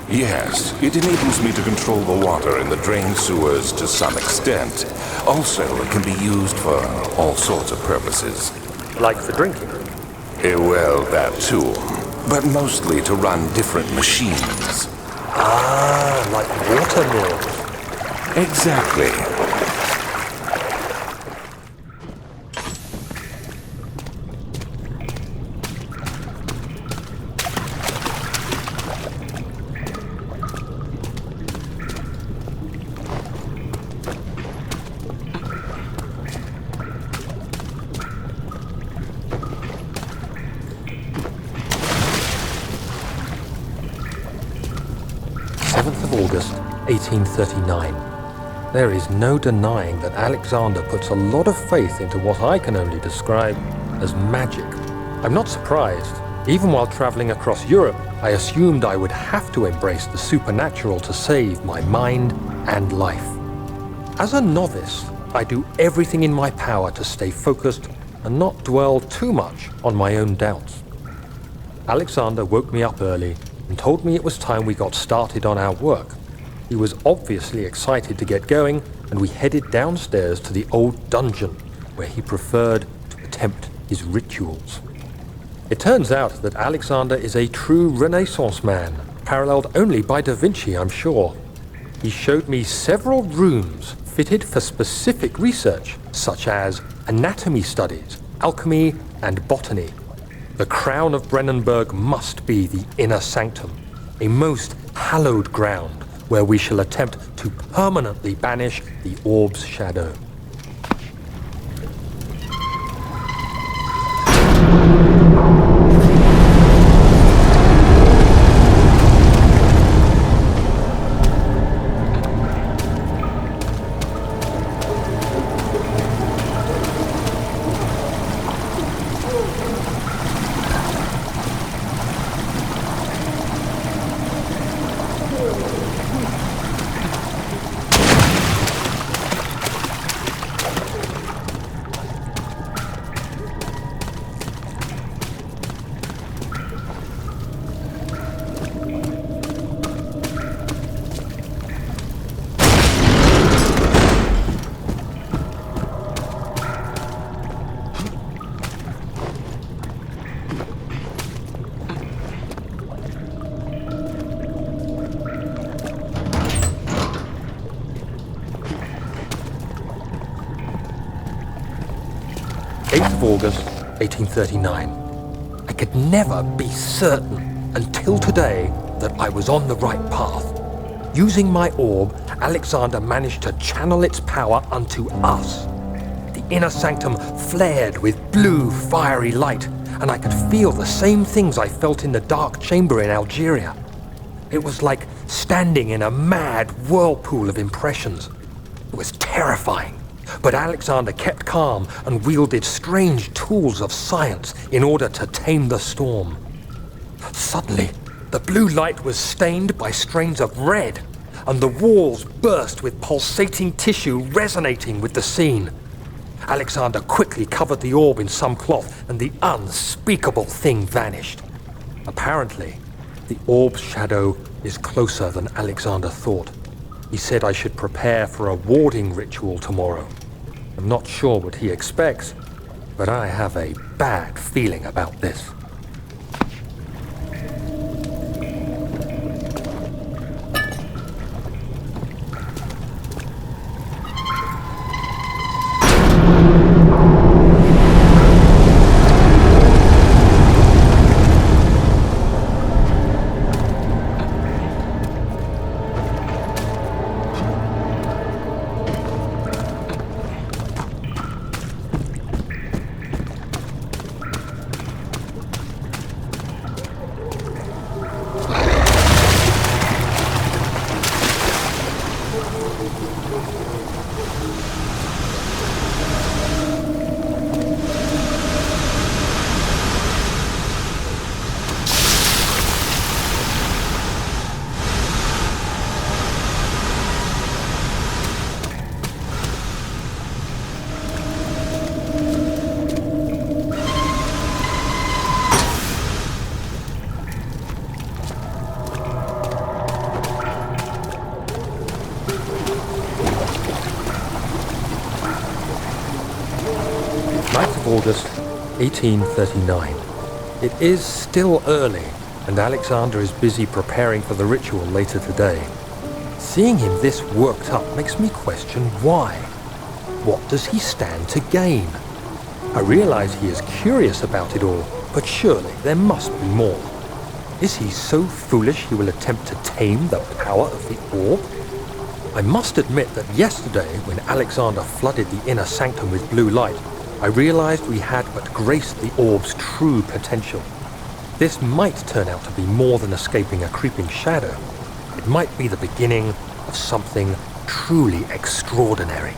Yes, it enables me to control the water in the drain sewers to some extent. Also, it can be used for all sorts of purposes. Like for drinking? Well, that too. But mostly to run different machines. Ah, like water mills. Exactly. 7th of August, 1839. There is no denying that Alexander puts a lot of faith into what I can only describe as magic. I'm not surprised. Even while traveling across Europe, I assumed I would have to embrace the supernatural to save my mind and life. As a novice, I do everything in my power to stay focused and not dwell too much on my own doubts. Alexander woke me up early and told me it was time we got started on our work. He was obviously excited to get going, and we headed downstairs to the old dungeon, where he preferred to attempt his rituals. It turns out that Alexander is a true Renaissance man, paralleled only by Da Vinci, I'm sure. He showed me several rooms fitted for specific research, such as anatomy studies, alchemy, and botany. The crown of Brennenburg must be the inner sanctum, a most hallowed ground where we shall attempt to permanently banish the orb's shadow. August 1839. I could never be certain until today that I was on the right path. Using my orb, Alexander managed to channel its power unto us. The inner sanctum flared with blue, fiery light, and I could feel the same things I felt in the dark chamber in Algeria. It was like standing in a mad whirlpool of impressions. It was terrifying. But Alexander kept calm and wielded strange tools of science in order to tame the storm. Suddenly, the blue light was stained by strains of red, and the walls burst with pulsating tissue resonating with the scene. Alexander quickly covered the orb in some cloth, and the unspeakable thing vanished. Apparently, the orb's shadow is closer than Alexander thought. He said I should prepare for a warding ritual tomorrow. I'm not sure what he expects, but I have a bad feeling about this. August, 1839. It is still early, and Alexander is busy preparing for the ritual later today. Seeing him this worked up makes me question why. What does he stand to gain? I realize he is curious about it all, but surely there must be more. Is he so foolish he will attempt to tame the power of the orb? I must admit that yesterday, when Alexander flooded the inner sanctum with blue light, I realized we had but graced the orb's true potential. This might turn out to be more than escaping a creeping shadow. It might be the beginning of something truly extraordinary.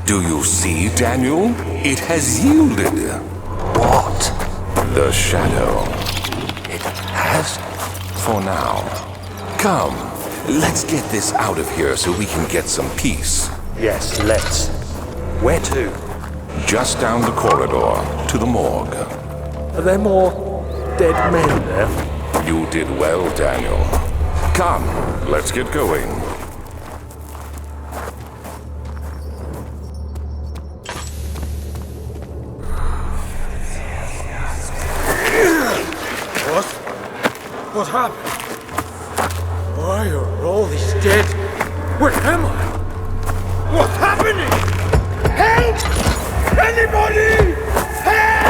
Do you see, Daniel? It has yielded. What? The shadow. It has? For now. Come, let's get this out of here so we can get some peace. Yes, let's. Where to? Just down the corridor, to the morgue. Are there more dead men there? You did well, Daniel. Come, let's get going. What happened? Why are all these dead? Where am I? What's happening? Help! Anybody! Help!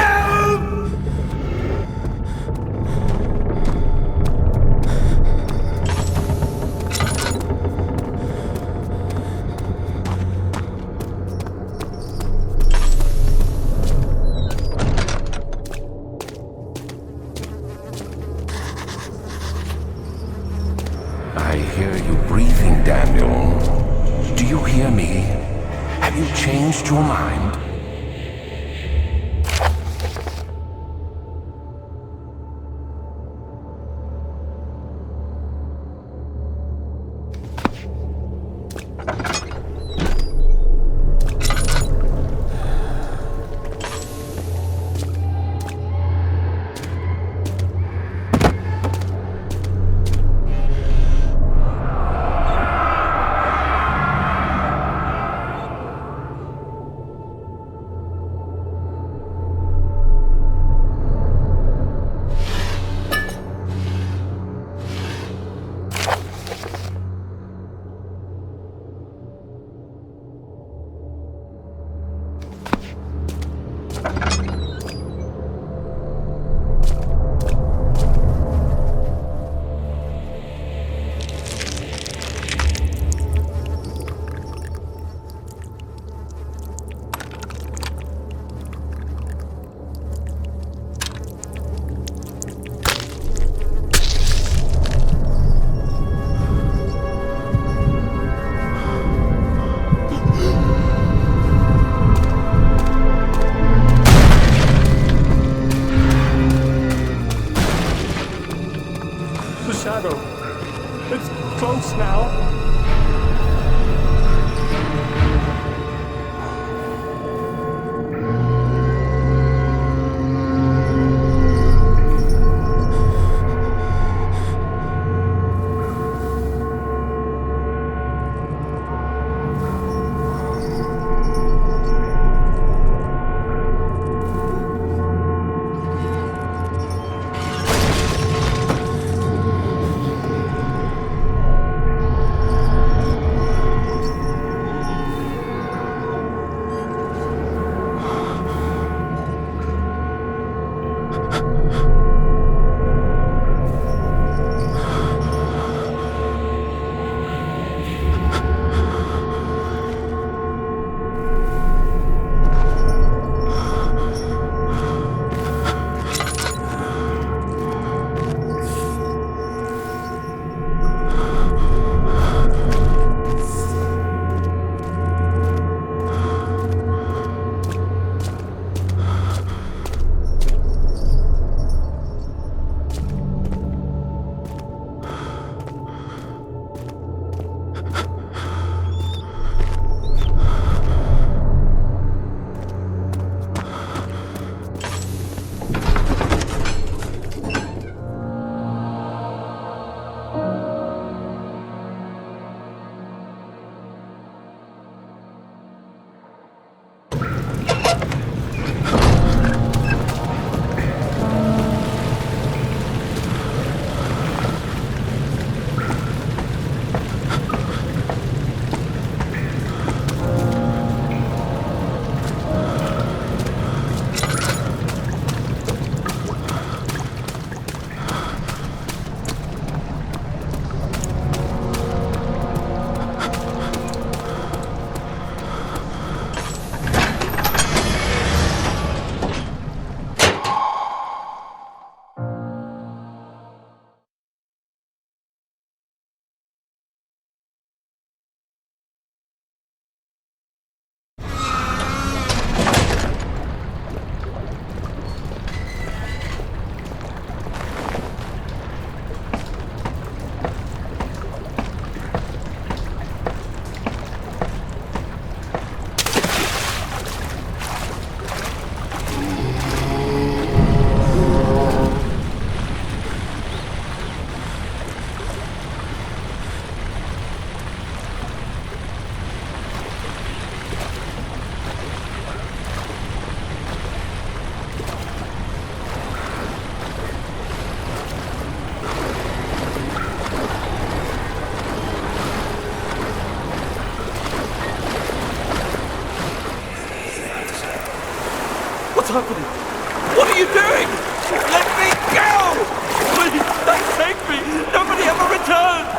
I hear you breathing, Daniel. Do you hear me? Have you changed your mind? What's happening? What are you doing? Let me go! Please, don't take me! Nobody ever returns!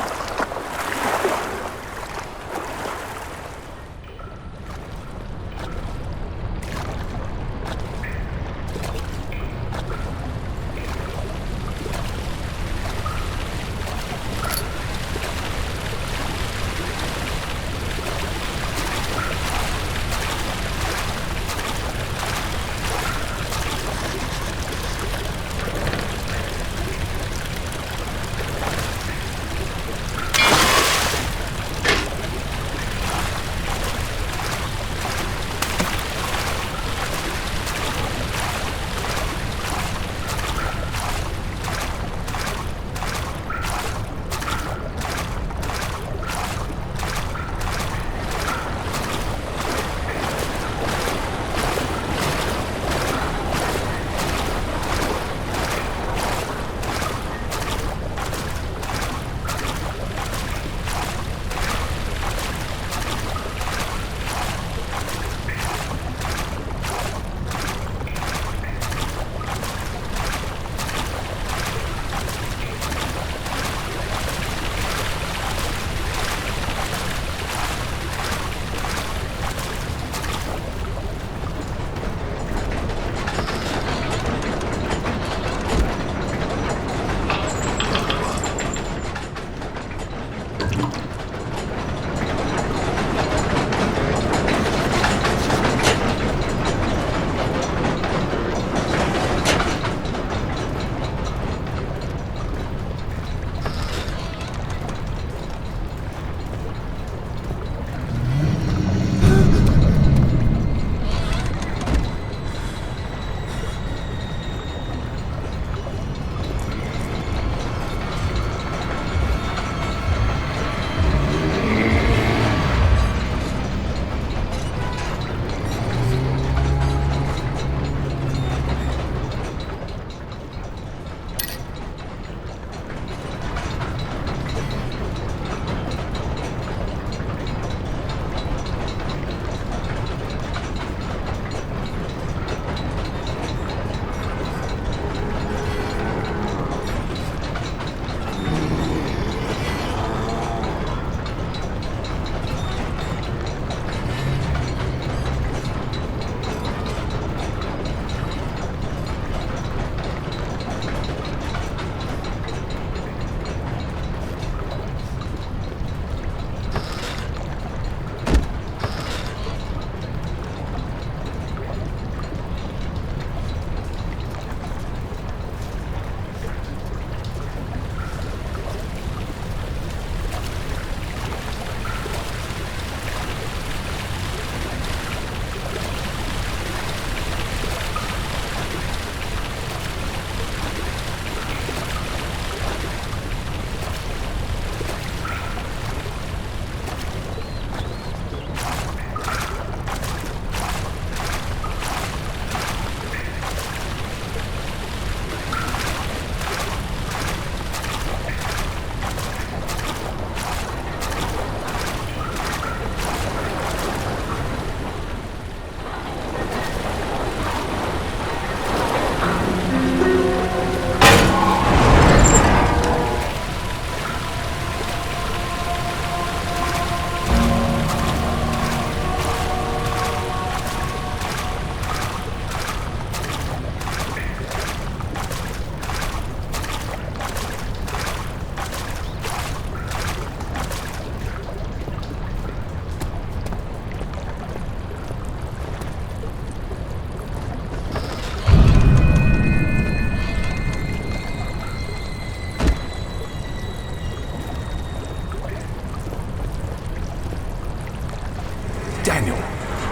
Daniel,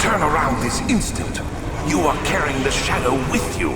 turn around this instant. You are carrying the shadow with you.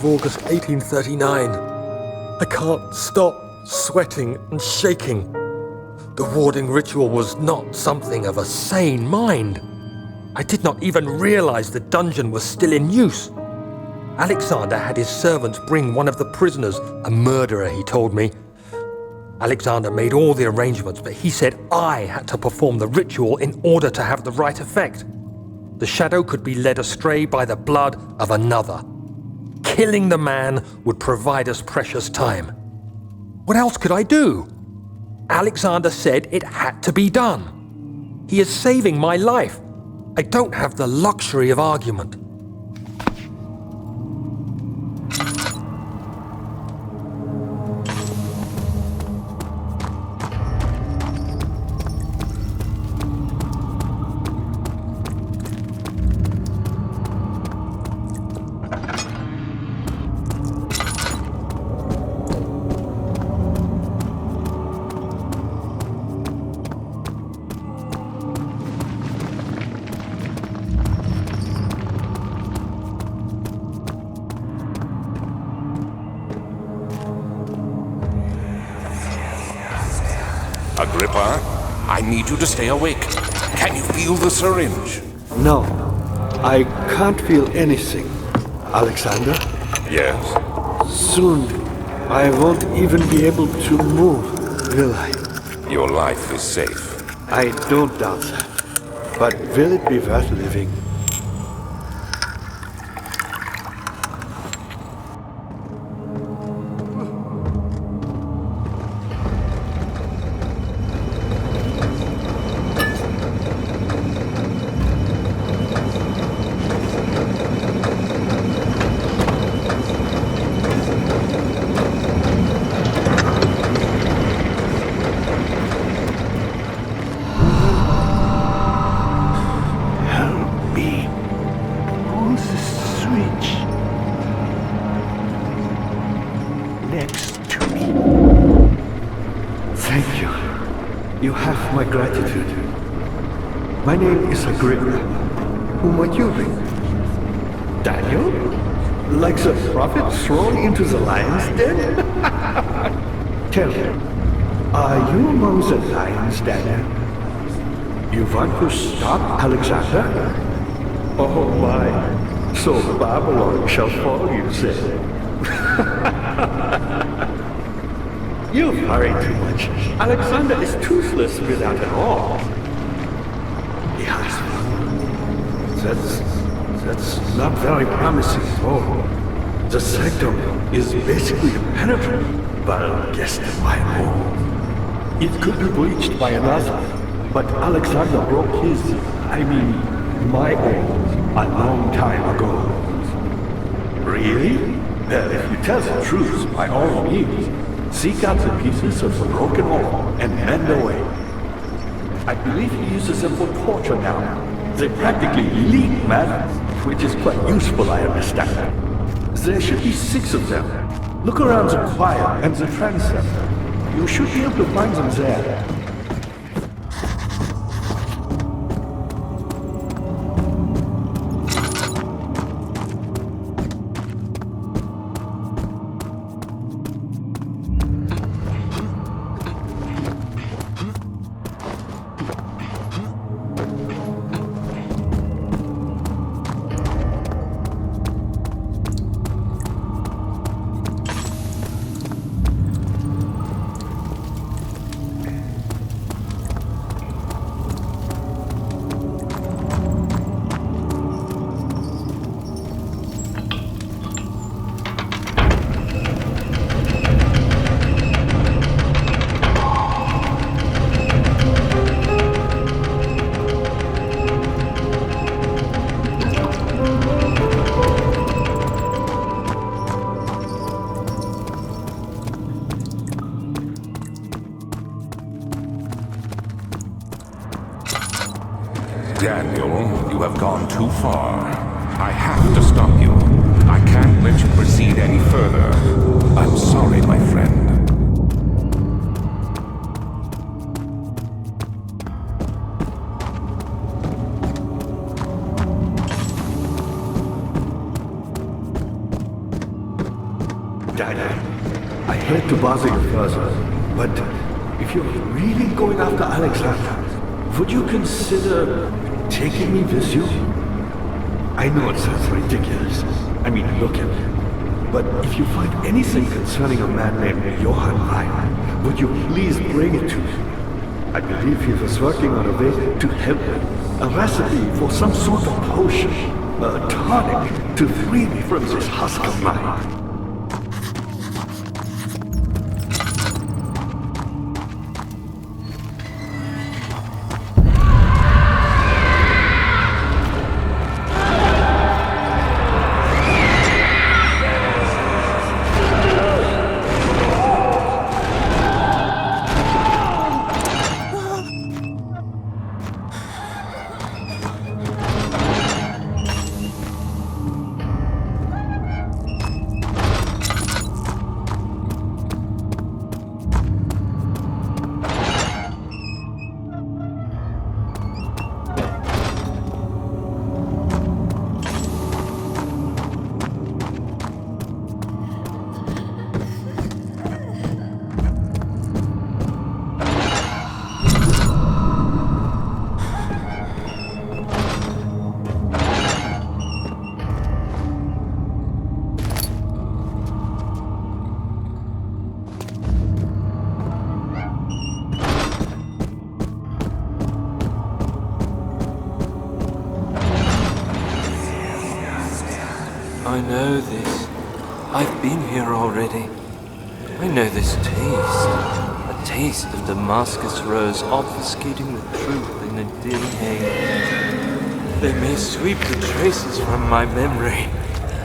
August 1839. I can't stop sweating and shaking. The warding ritual was not something of a sane mind. I did not even realize the dungeon was still in use. Alexander had his servants bring one of the prisoners, a murderer, he told me. Alexander made all the arrangements, but he said I had to perform the ritual in order to have the right effect. The shadow could be led astray by the blood of another. Killing the man would provide us precious time. What else could I do? Alexander said it had to be done. He is saving my life. I don't have the luxury of argument. Agrippa, I need you to stay awake. Can you feel the syringe? No, I can't feel anything. Alexander? Yes? Soon, I won't even be able to move, will I? Your life is safe. I don't doubt that. But will it be worth living? My name is Agrippa. Who might you be? Daniel? Like the prophet thrown into the lion's den? Tell me, are you among the lions, Daniel? You want to stop Alexander? Oh my, so Babylon shall fall, you say. You worry too much. Alexander is toothless without an awe. Yes, that's not very promising at all. The sanctum is basically impenetrable, but against my own. It could be breached by another, but Alexander broke my own, a long time ago. Really? Well, if you tell the truth, by all means, seek out the pieces of the broken wall and mend away. I believe he uses them for torture now. They practically leak matter, which is quite useful, I understand. There should be 6 of them. Look around the choir and the transept. You should be able to find them there. Daniel, you have gone too far. I have to stop you. I can't let you proceed any further. I'm sorry, my friend. Daniel, I hate to bother you further, but if you're really going after Alexander, would you consider taking me with you? I know it sounds ridiculous, I mean, look at me. But if you find anything concerning a man named Johann Ryan, would you please bring it to me? I believe he was working on a way to help me. A recipe for some sort of potion. A tonic to free me from this husk of mine. I know this. I've been here already. I know this taste. A taste of Damascus rose obfuscating the truth in a dim haze. They may sweep the traces from my memory,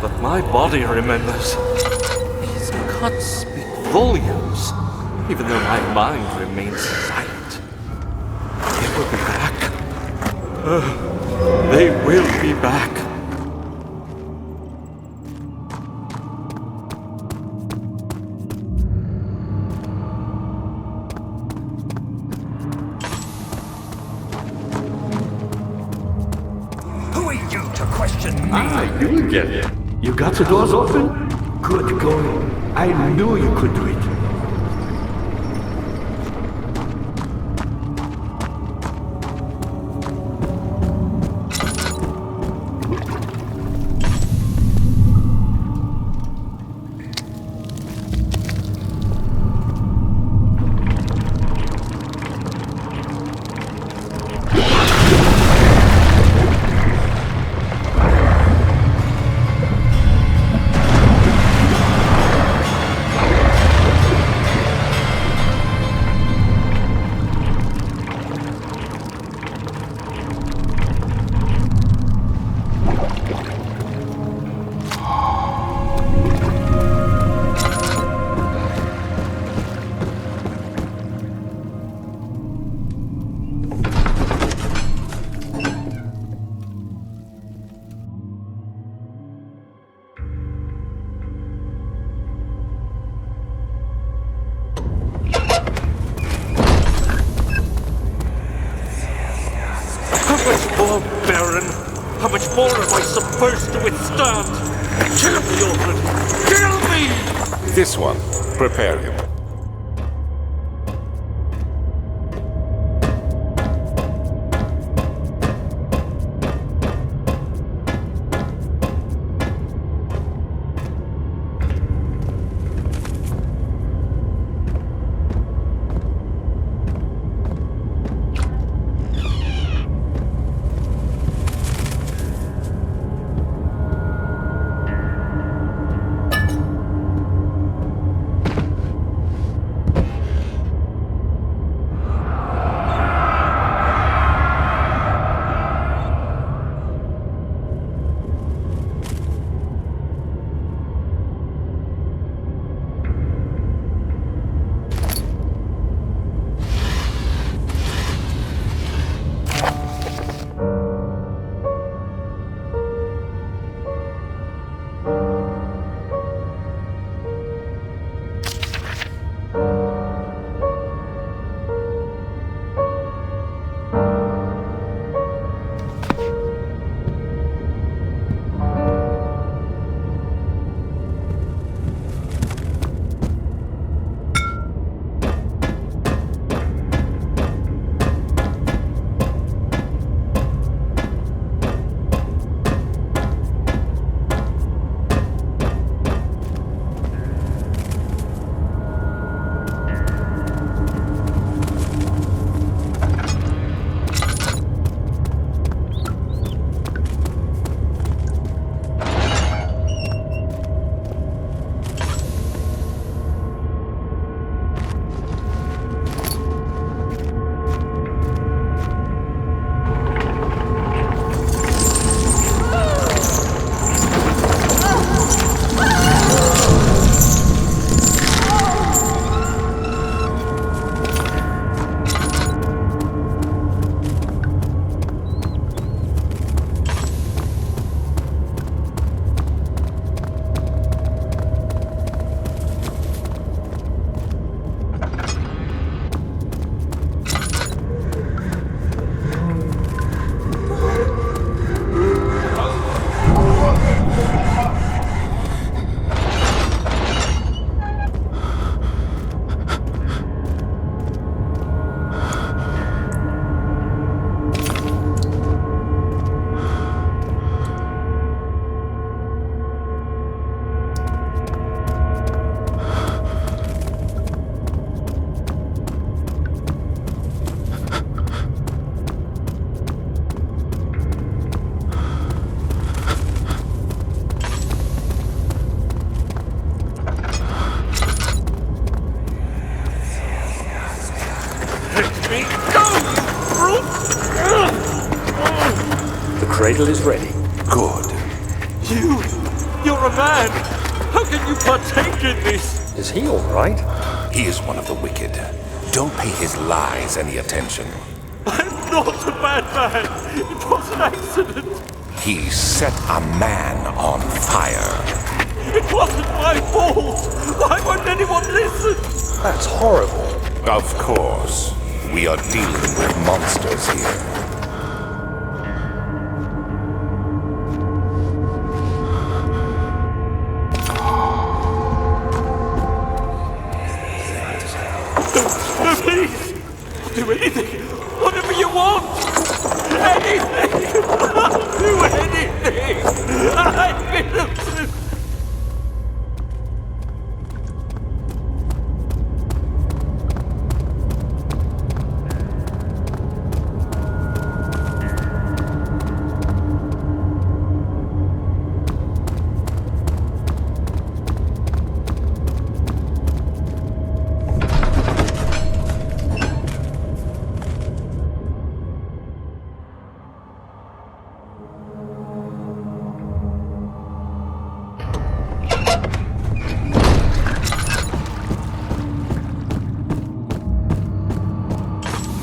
but my body remembers. These cuts speak volumes, even though my mind remains silent. They will be back. They will be back. You again. You got the doors open? Good going. I knew you could do it. Baron, how much more am I supposed to withstand? Kill me, Orphan! Kill me! This one. Prepare him. cradle is ready. Good. You're a man! How can you partake in this? Is he all right? He is one of the wicked. Don't pay his lies any attention. I'm not a bad man! It was an accident! He set a man on fire. It wasn't my fault! Why won't anyone listen? That's horrible. Of course. We are dealing with monsters here. Please! Do anything! Whatever you want! Anything! I'll do anything! I'm innocent!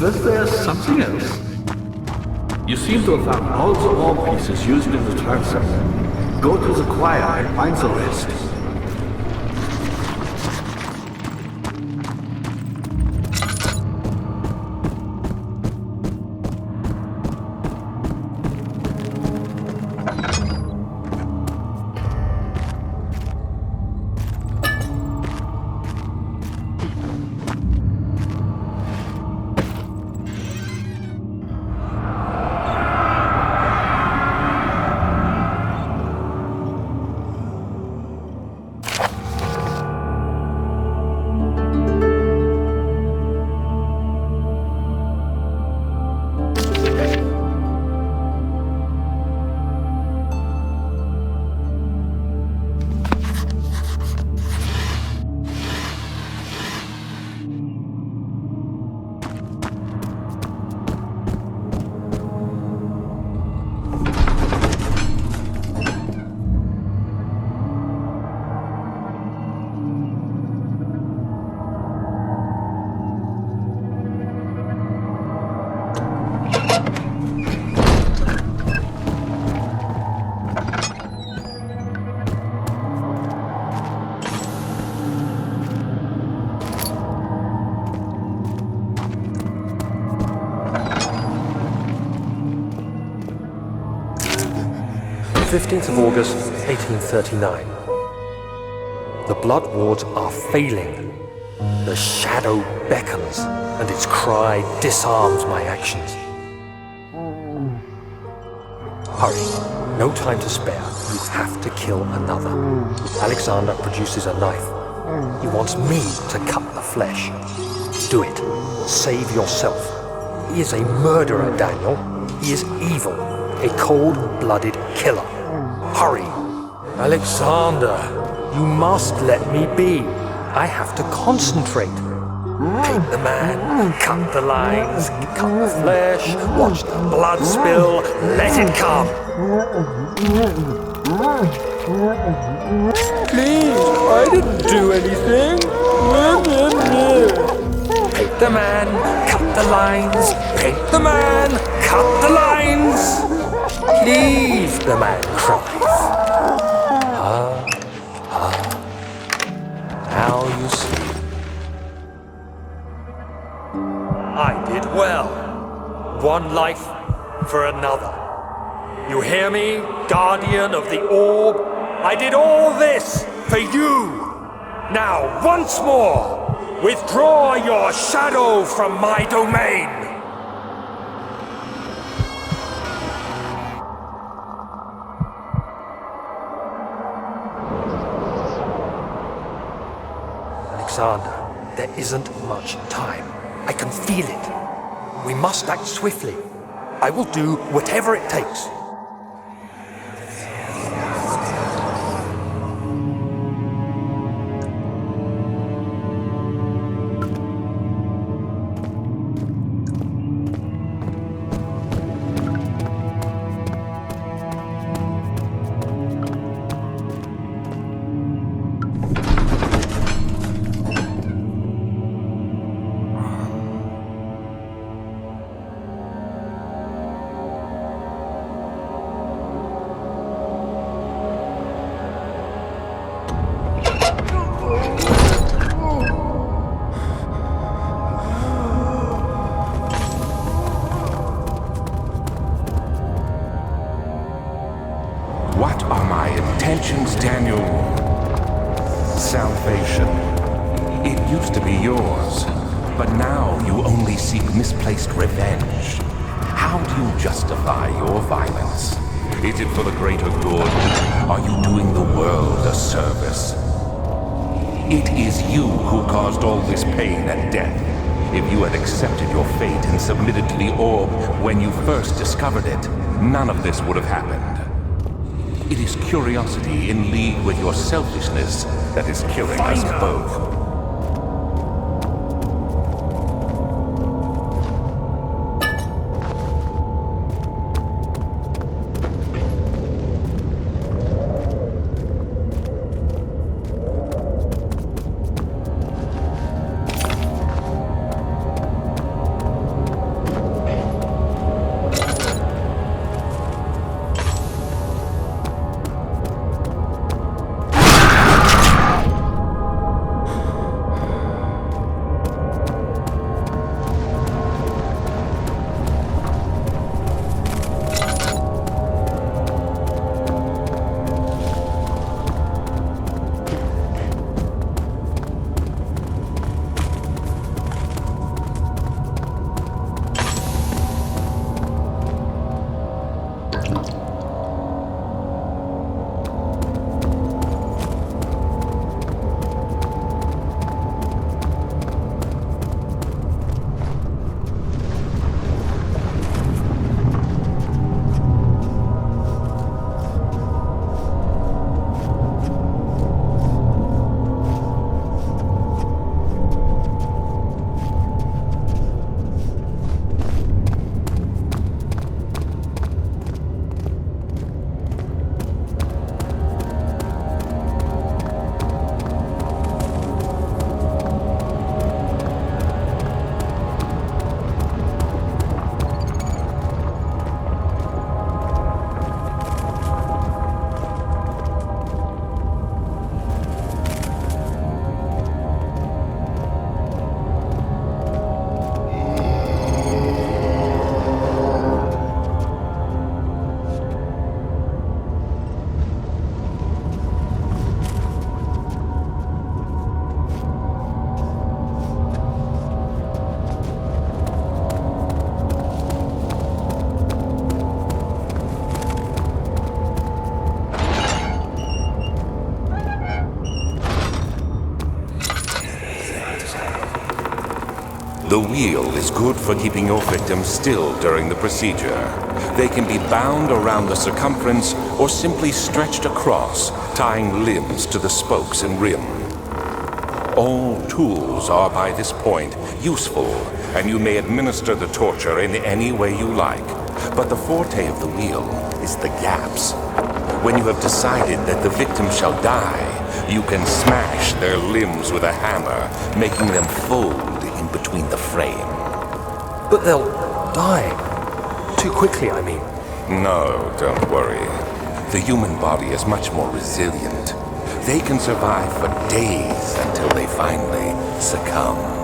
Was there something else? You seem to have found all the wall pieces used in the transfer. Go to the choir and find the rest. The 15th of August, 1839. The blood wards are failing. The shadow beckons, and its cry disarms my actions. Hurry, no time to spare. You have to kill another. Alexander produces a knife. He wants me to cut the flesh. Do it. Save yourself. He is a murderer, Daniel. He is evil. A cold-blooded killer. Hurry! Alexander, you must let me be. I have to concentrate. Take the man, cut the lines, cut the flesh, watch the blood spill, let it come. Please, I didn't do anything. Take the man, cut the lines, paint the man, cut the lines. Please, the man cries. Now you see. I did well. One life for another. You hear me, guardian of the orb? I did all this for you. Now, once more, withdraw your shadow from my domain. Alexander, there isn't much time. I can feel it. We must act swiftly. I will do whatever it takes. to be yours. But now you only seek misplaced revenge. How do you justify your violence? Is it for the greater good? Are you doing the world a service? It is you who caused all this pain and death. If you had accepted your fate and submitted to the orb when you first discovered it, none of this would have happened. It is curiosity in league with your selfishness that is killing us both. The wheel is good for keeping your victims still during the procedure. They can be bound around the circumference or simply stretched across, tying limbs to the spokes and rim. All tools are by this point useful, and you may administer the torture in any way you like. But the forte of the wheel is the gaps. When you have decided that the victim shall die, you can smash their limbs with a hammer, making them fold in between the frame. But they'll die. Too quickly, I mean. No, don't worry. The human body is much more resilient. They can survive for days until they finally succumb.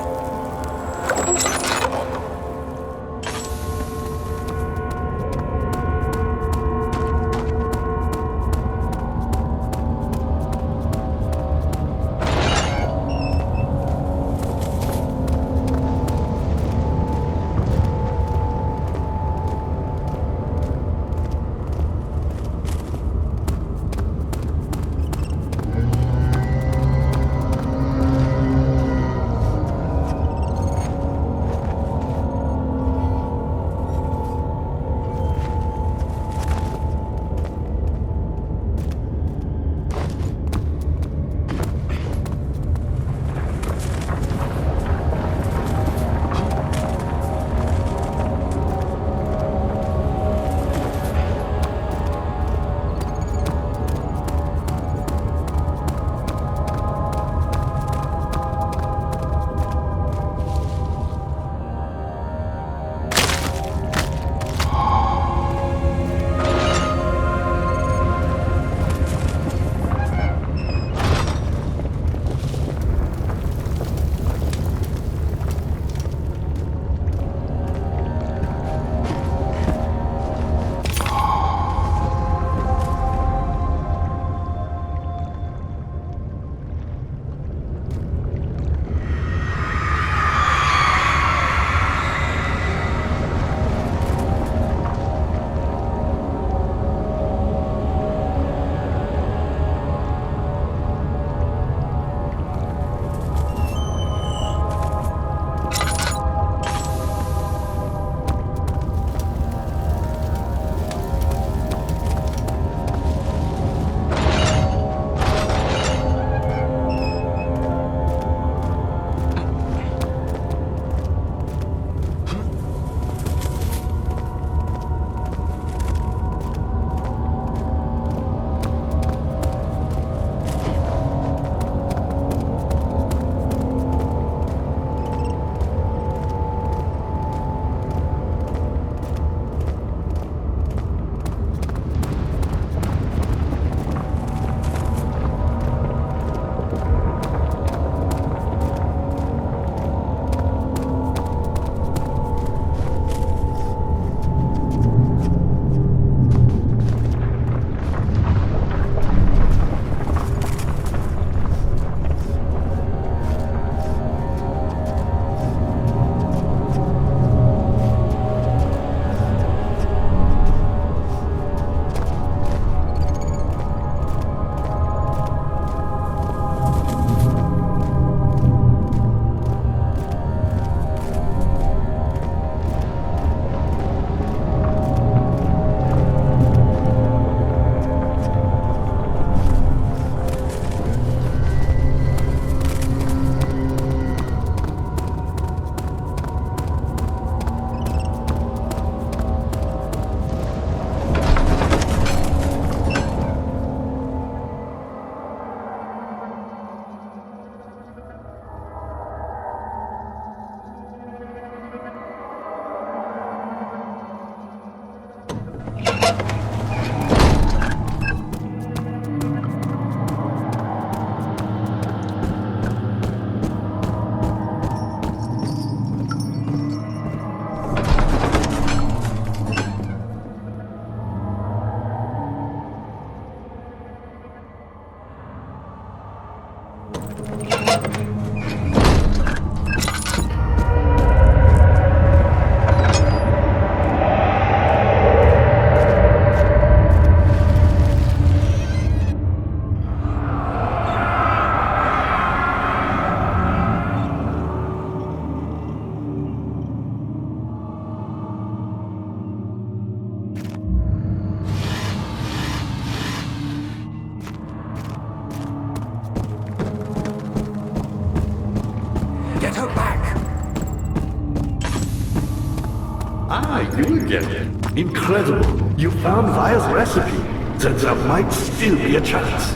you again. Incredible. You found Vire's recipe. Then there might still be a chance.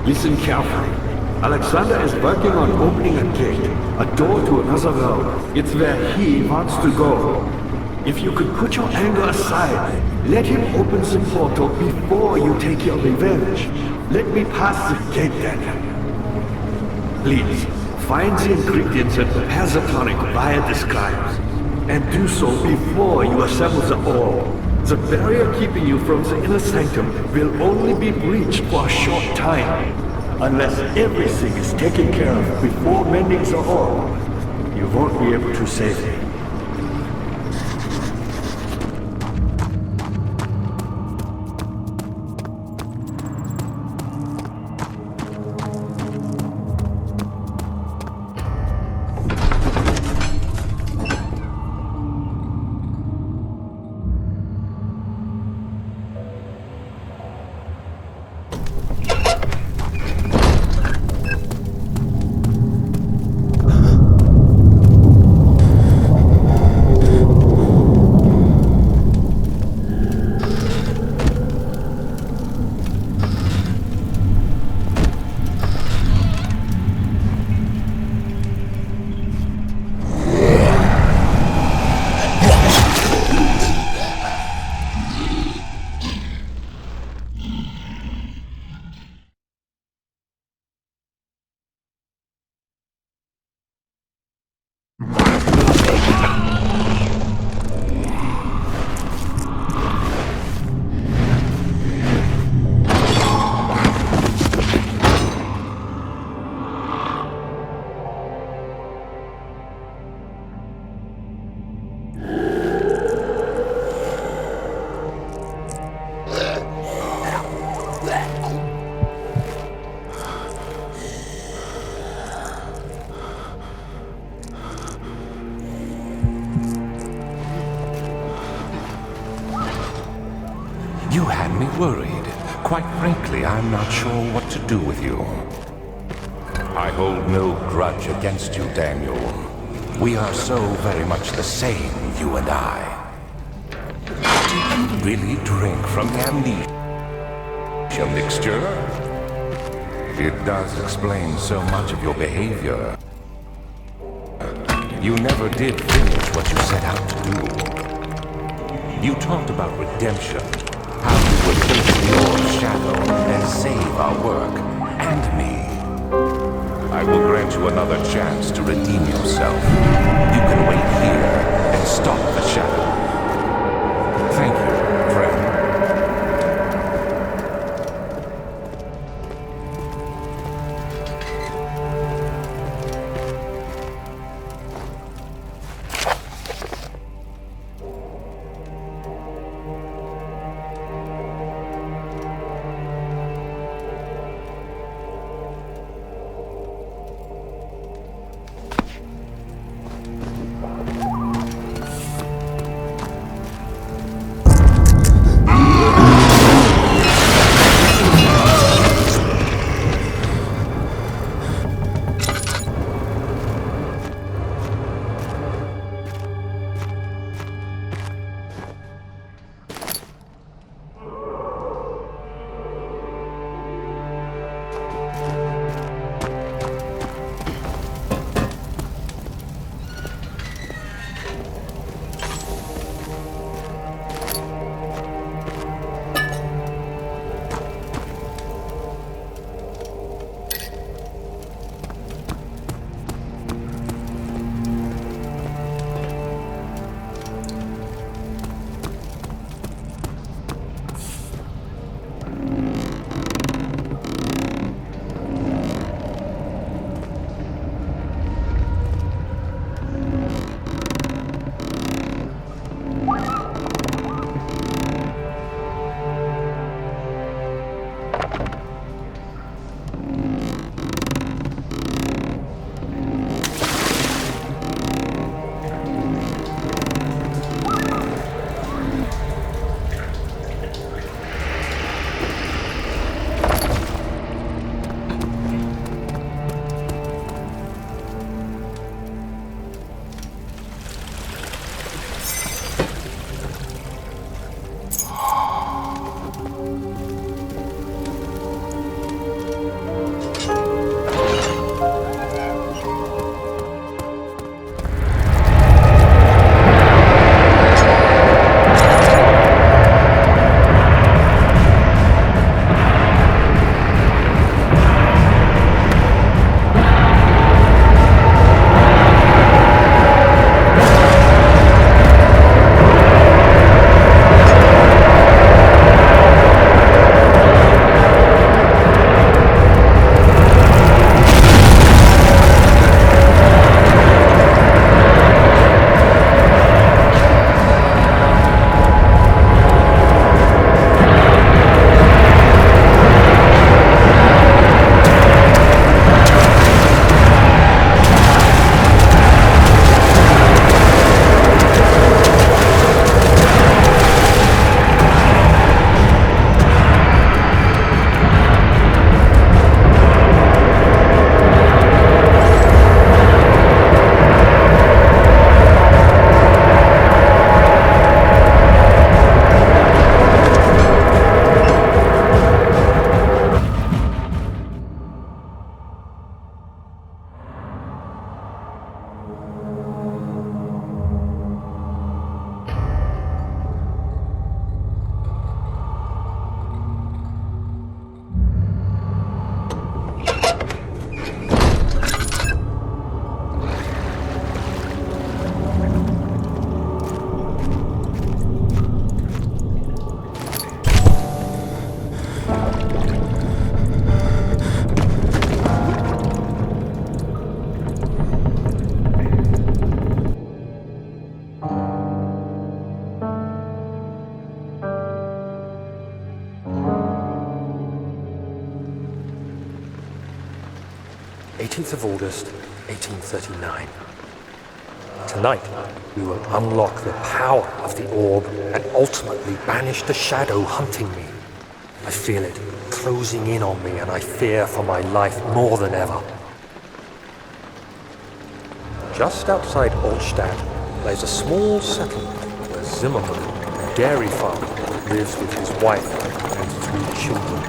Listen carefully. Alexander is working on opening a gate, a door to another world. It's where he wants to go. If you could put your anger aside, let him open the portal before you take your revenge. Let me pass the gate, Daniel. Please, find the ingredients and prepare the tonic Vire describes. And do so before you assemble the orb. The barrier keeping you from the inner sanctum will only be breached for a short time. Unless everything is taken care of before mending the orb, you won't be able to save me. You had me worried. Quite frankly, I'm not sure what to do with you. I hold no grudge against you, Daniel. We are so very much the same, you and I. Do you really drink from the amnesia mixture? It does explain so much of your behavior. You never did finish what you set out to do. You talked about redemption, how you would face your shadow and save our work, and me. I will grant you another chance to redeem yourself. You can wait here and stop the shadow. Thank you, friend. 8th of August, 1839. Tonight, we will unlock the power of the orb and ultimately banish the shadow hunting me. I feel it closing in on me and I fear for my life more than ever. Just outside Altstadt lays a small settlement where Zimmerman, a dairy farmer, lives with his wife and 3 children.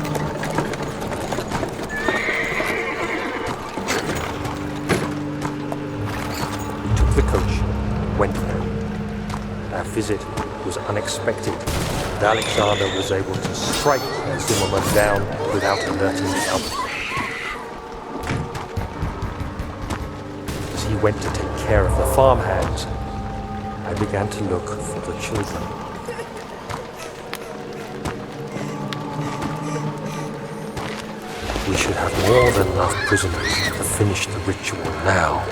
We took the coach, went there. Our visit was unexpected, and Alexander was able to strike Zimmerman down without alerting the others. As he went to take care of the farmhands, I began to look for the children. We should have more than enough prisoners to finish the ritual now.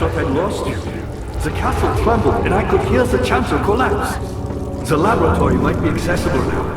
I'd lost you. The castle trembled and I could hear the chancel collapse. The laboratory might be accessible now.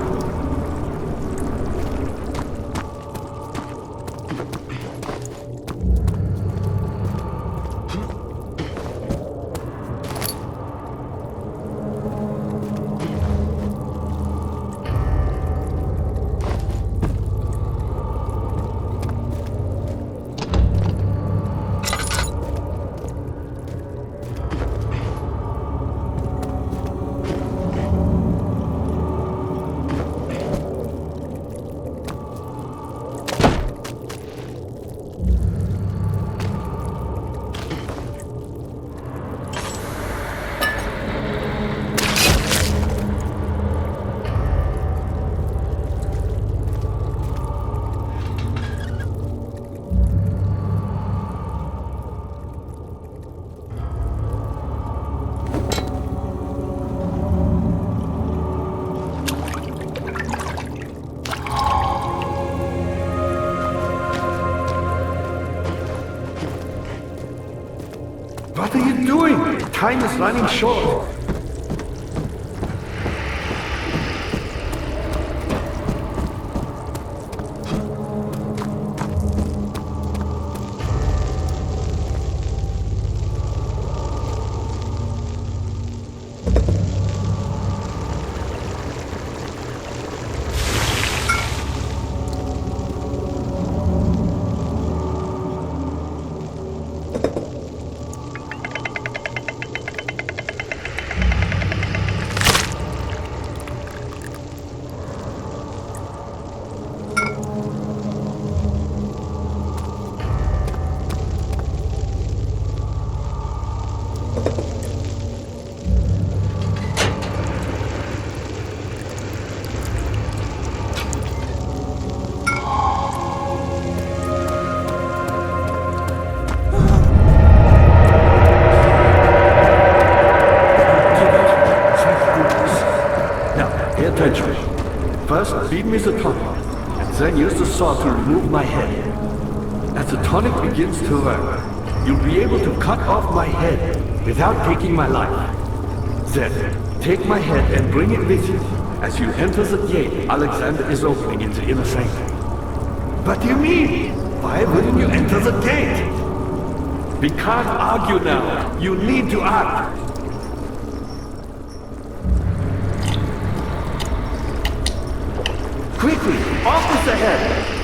What are you doing? Time is running short. me the tonic, and then use the saw to remove my head. As the tonic begins to work, you'll be able to cut off my head without taking my life. Then, take my head and bring it with you as you enter the gate Alexander is opening in the inner sanctum. What do you mean? Why wouldn't you enter the gate? We can't argue now. You need to act. Quickly, off with the head!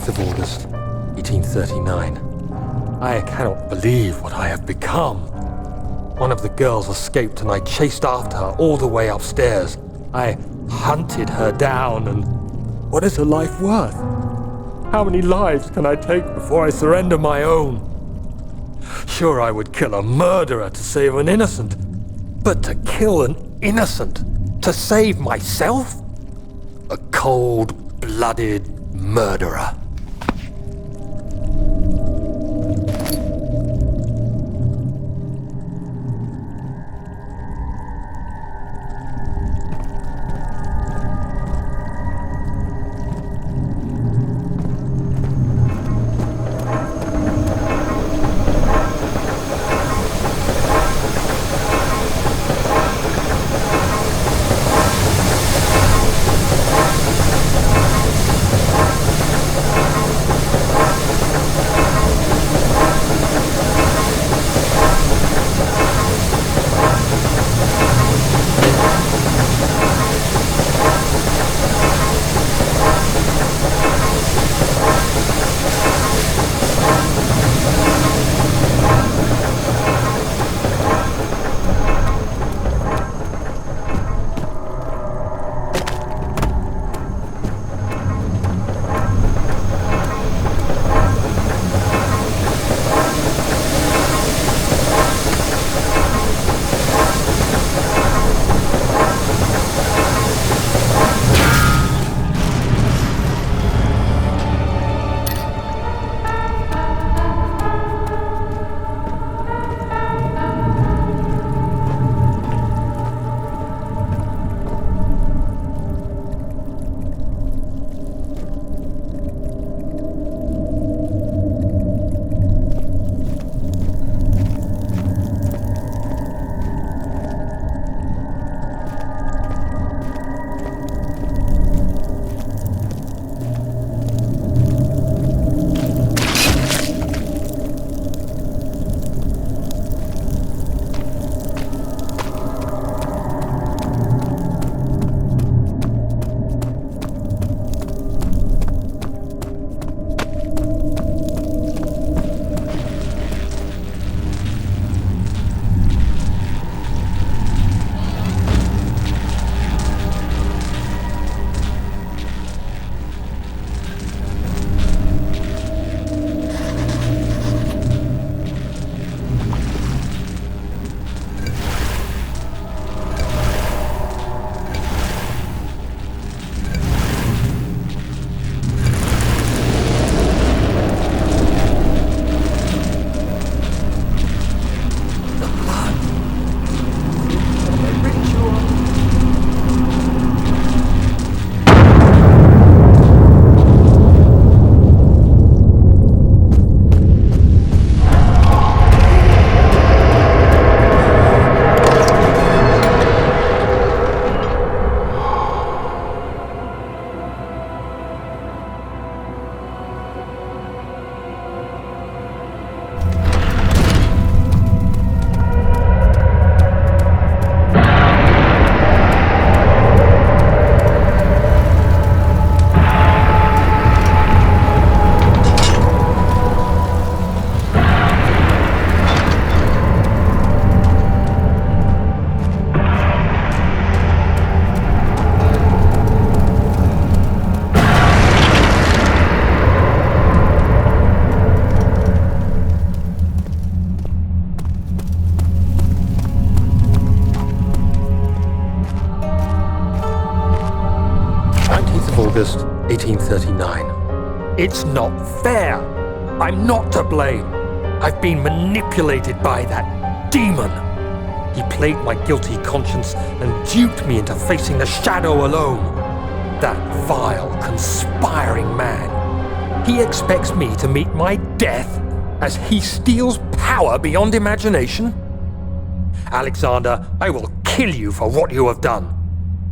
of August, 1839. I cannot believe what I have become. One of the girls escaped and I chased after her all the way upstairs. I hunted her down, and what is her life worth? How many lives can I take before I surrender my own? Sure, I would kill a murderer to save an innocent, but to kill an innocent to save myself? A cold-blooded murderer. It's not fair. I'm not to blame. I've been manipulated by that demon. He played my guilty conscience and duped me into facing the shadow alone. That vile, conspiring man. He expects me to meet my death as he steals power beyond imagination? Alexander, I will kill you for what you have done.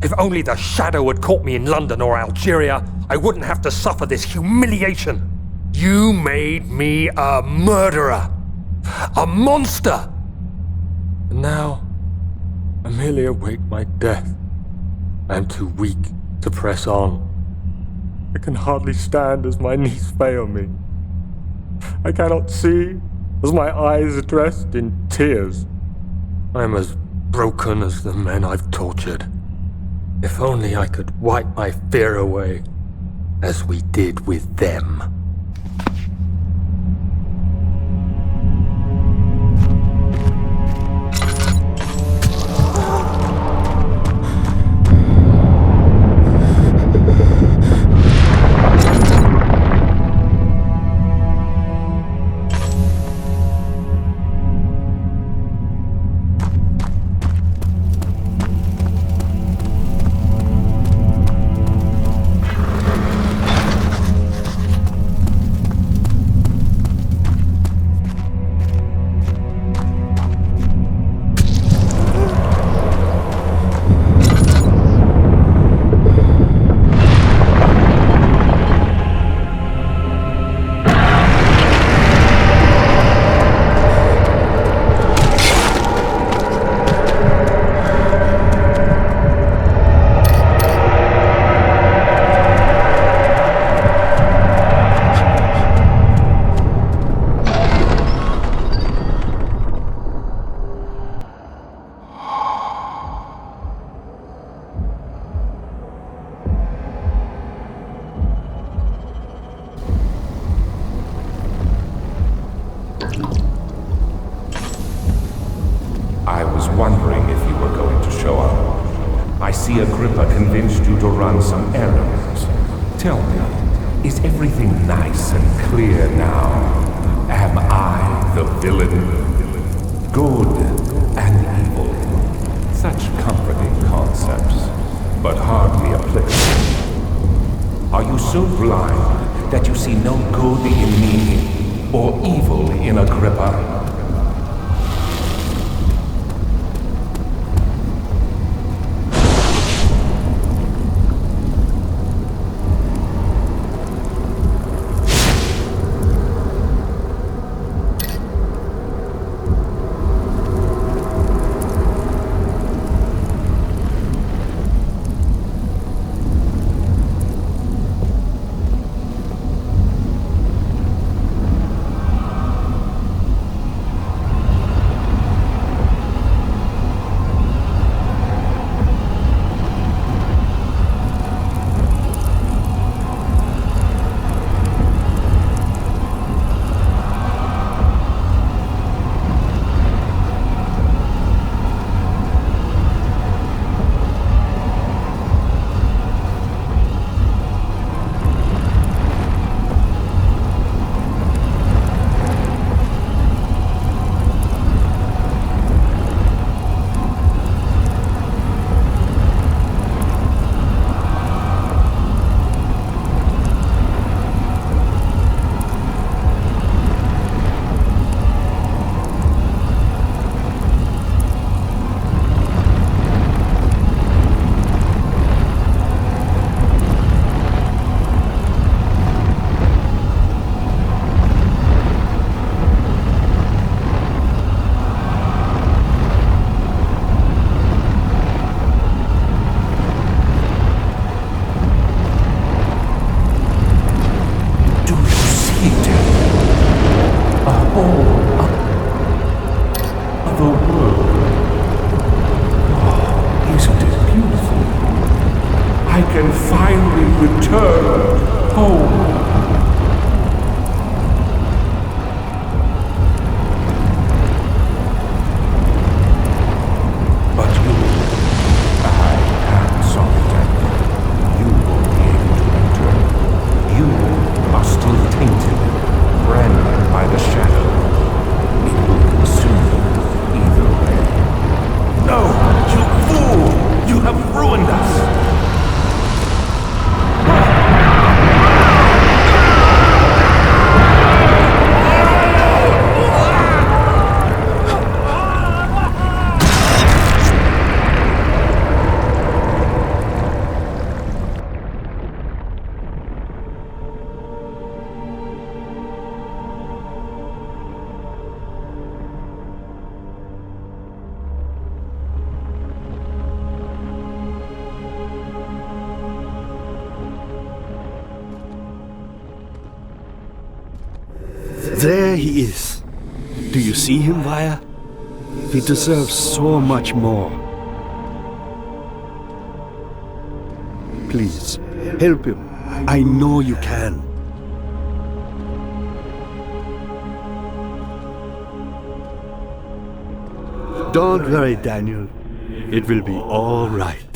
If only the shadow had caught me in London or Algeria, I wouldn't have to suffer this humiliation. You made me a murderer. A monster. And now, I merely await my death. I am too weak to press on. I can hardly stand as my knees fail me. I cannot see as my eyes are dressed in tears. I am as broken as the men I've tortured. If only I could wipe my fear away, as we did with them. Wondering if you were going to show up. I see Agrippa convinced you to run some errands. Tell me, is everything nice and clear now? Am I the villain? Good and evil. Such comforting concepts, but hardly applicable. Are you so blind that you see no good in me, or evil in Agrippa? There he is. Do you see him, Vaya? He deserves so much more. Please, help him. I know you can. Don't worry, Daniel. It will be all right.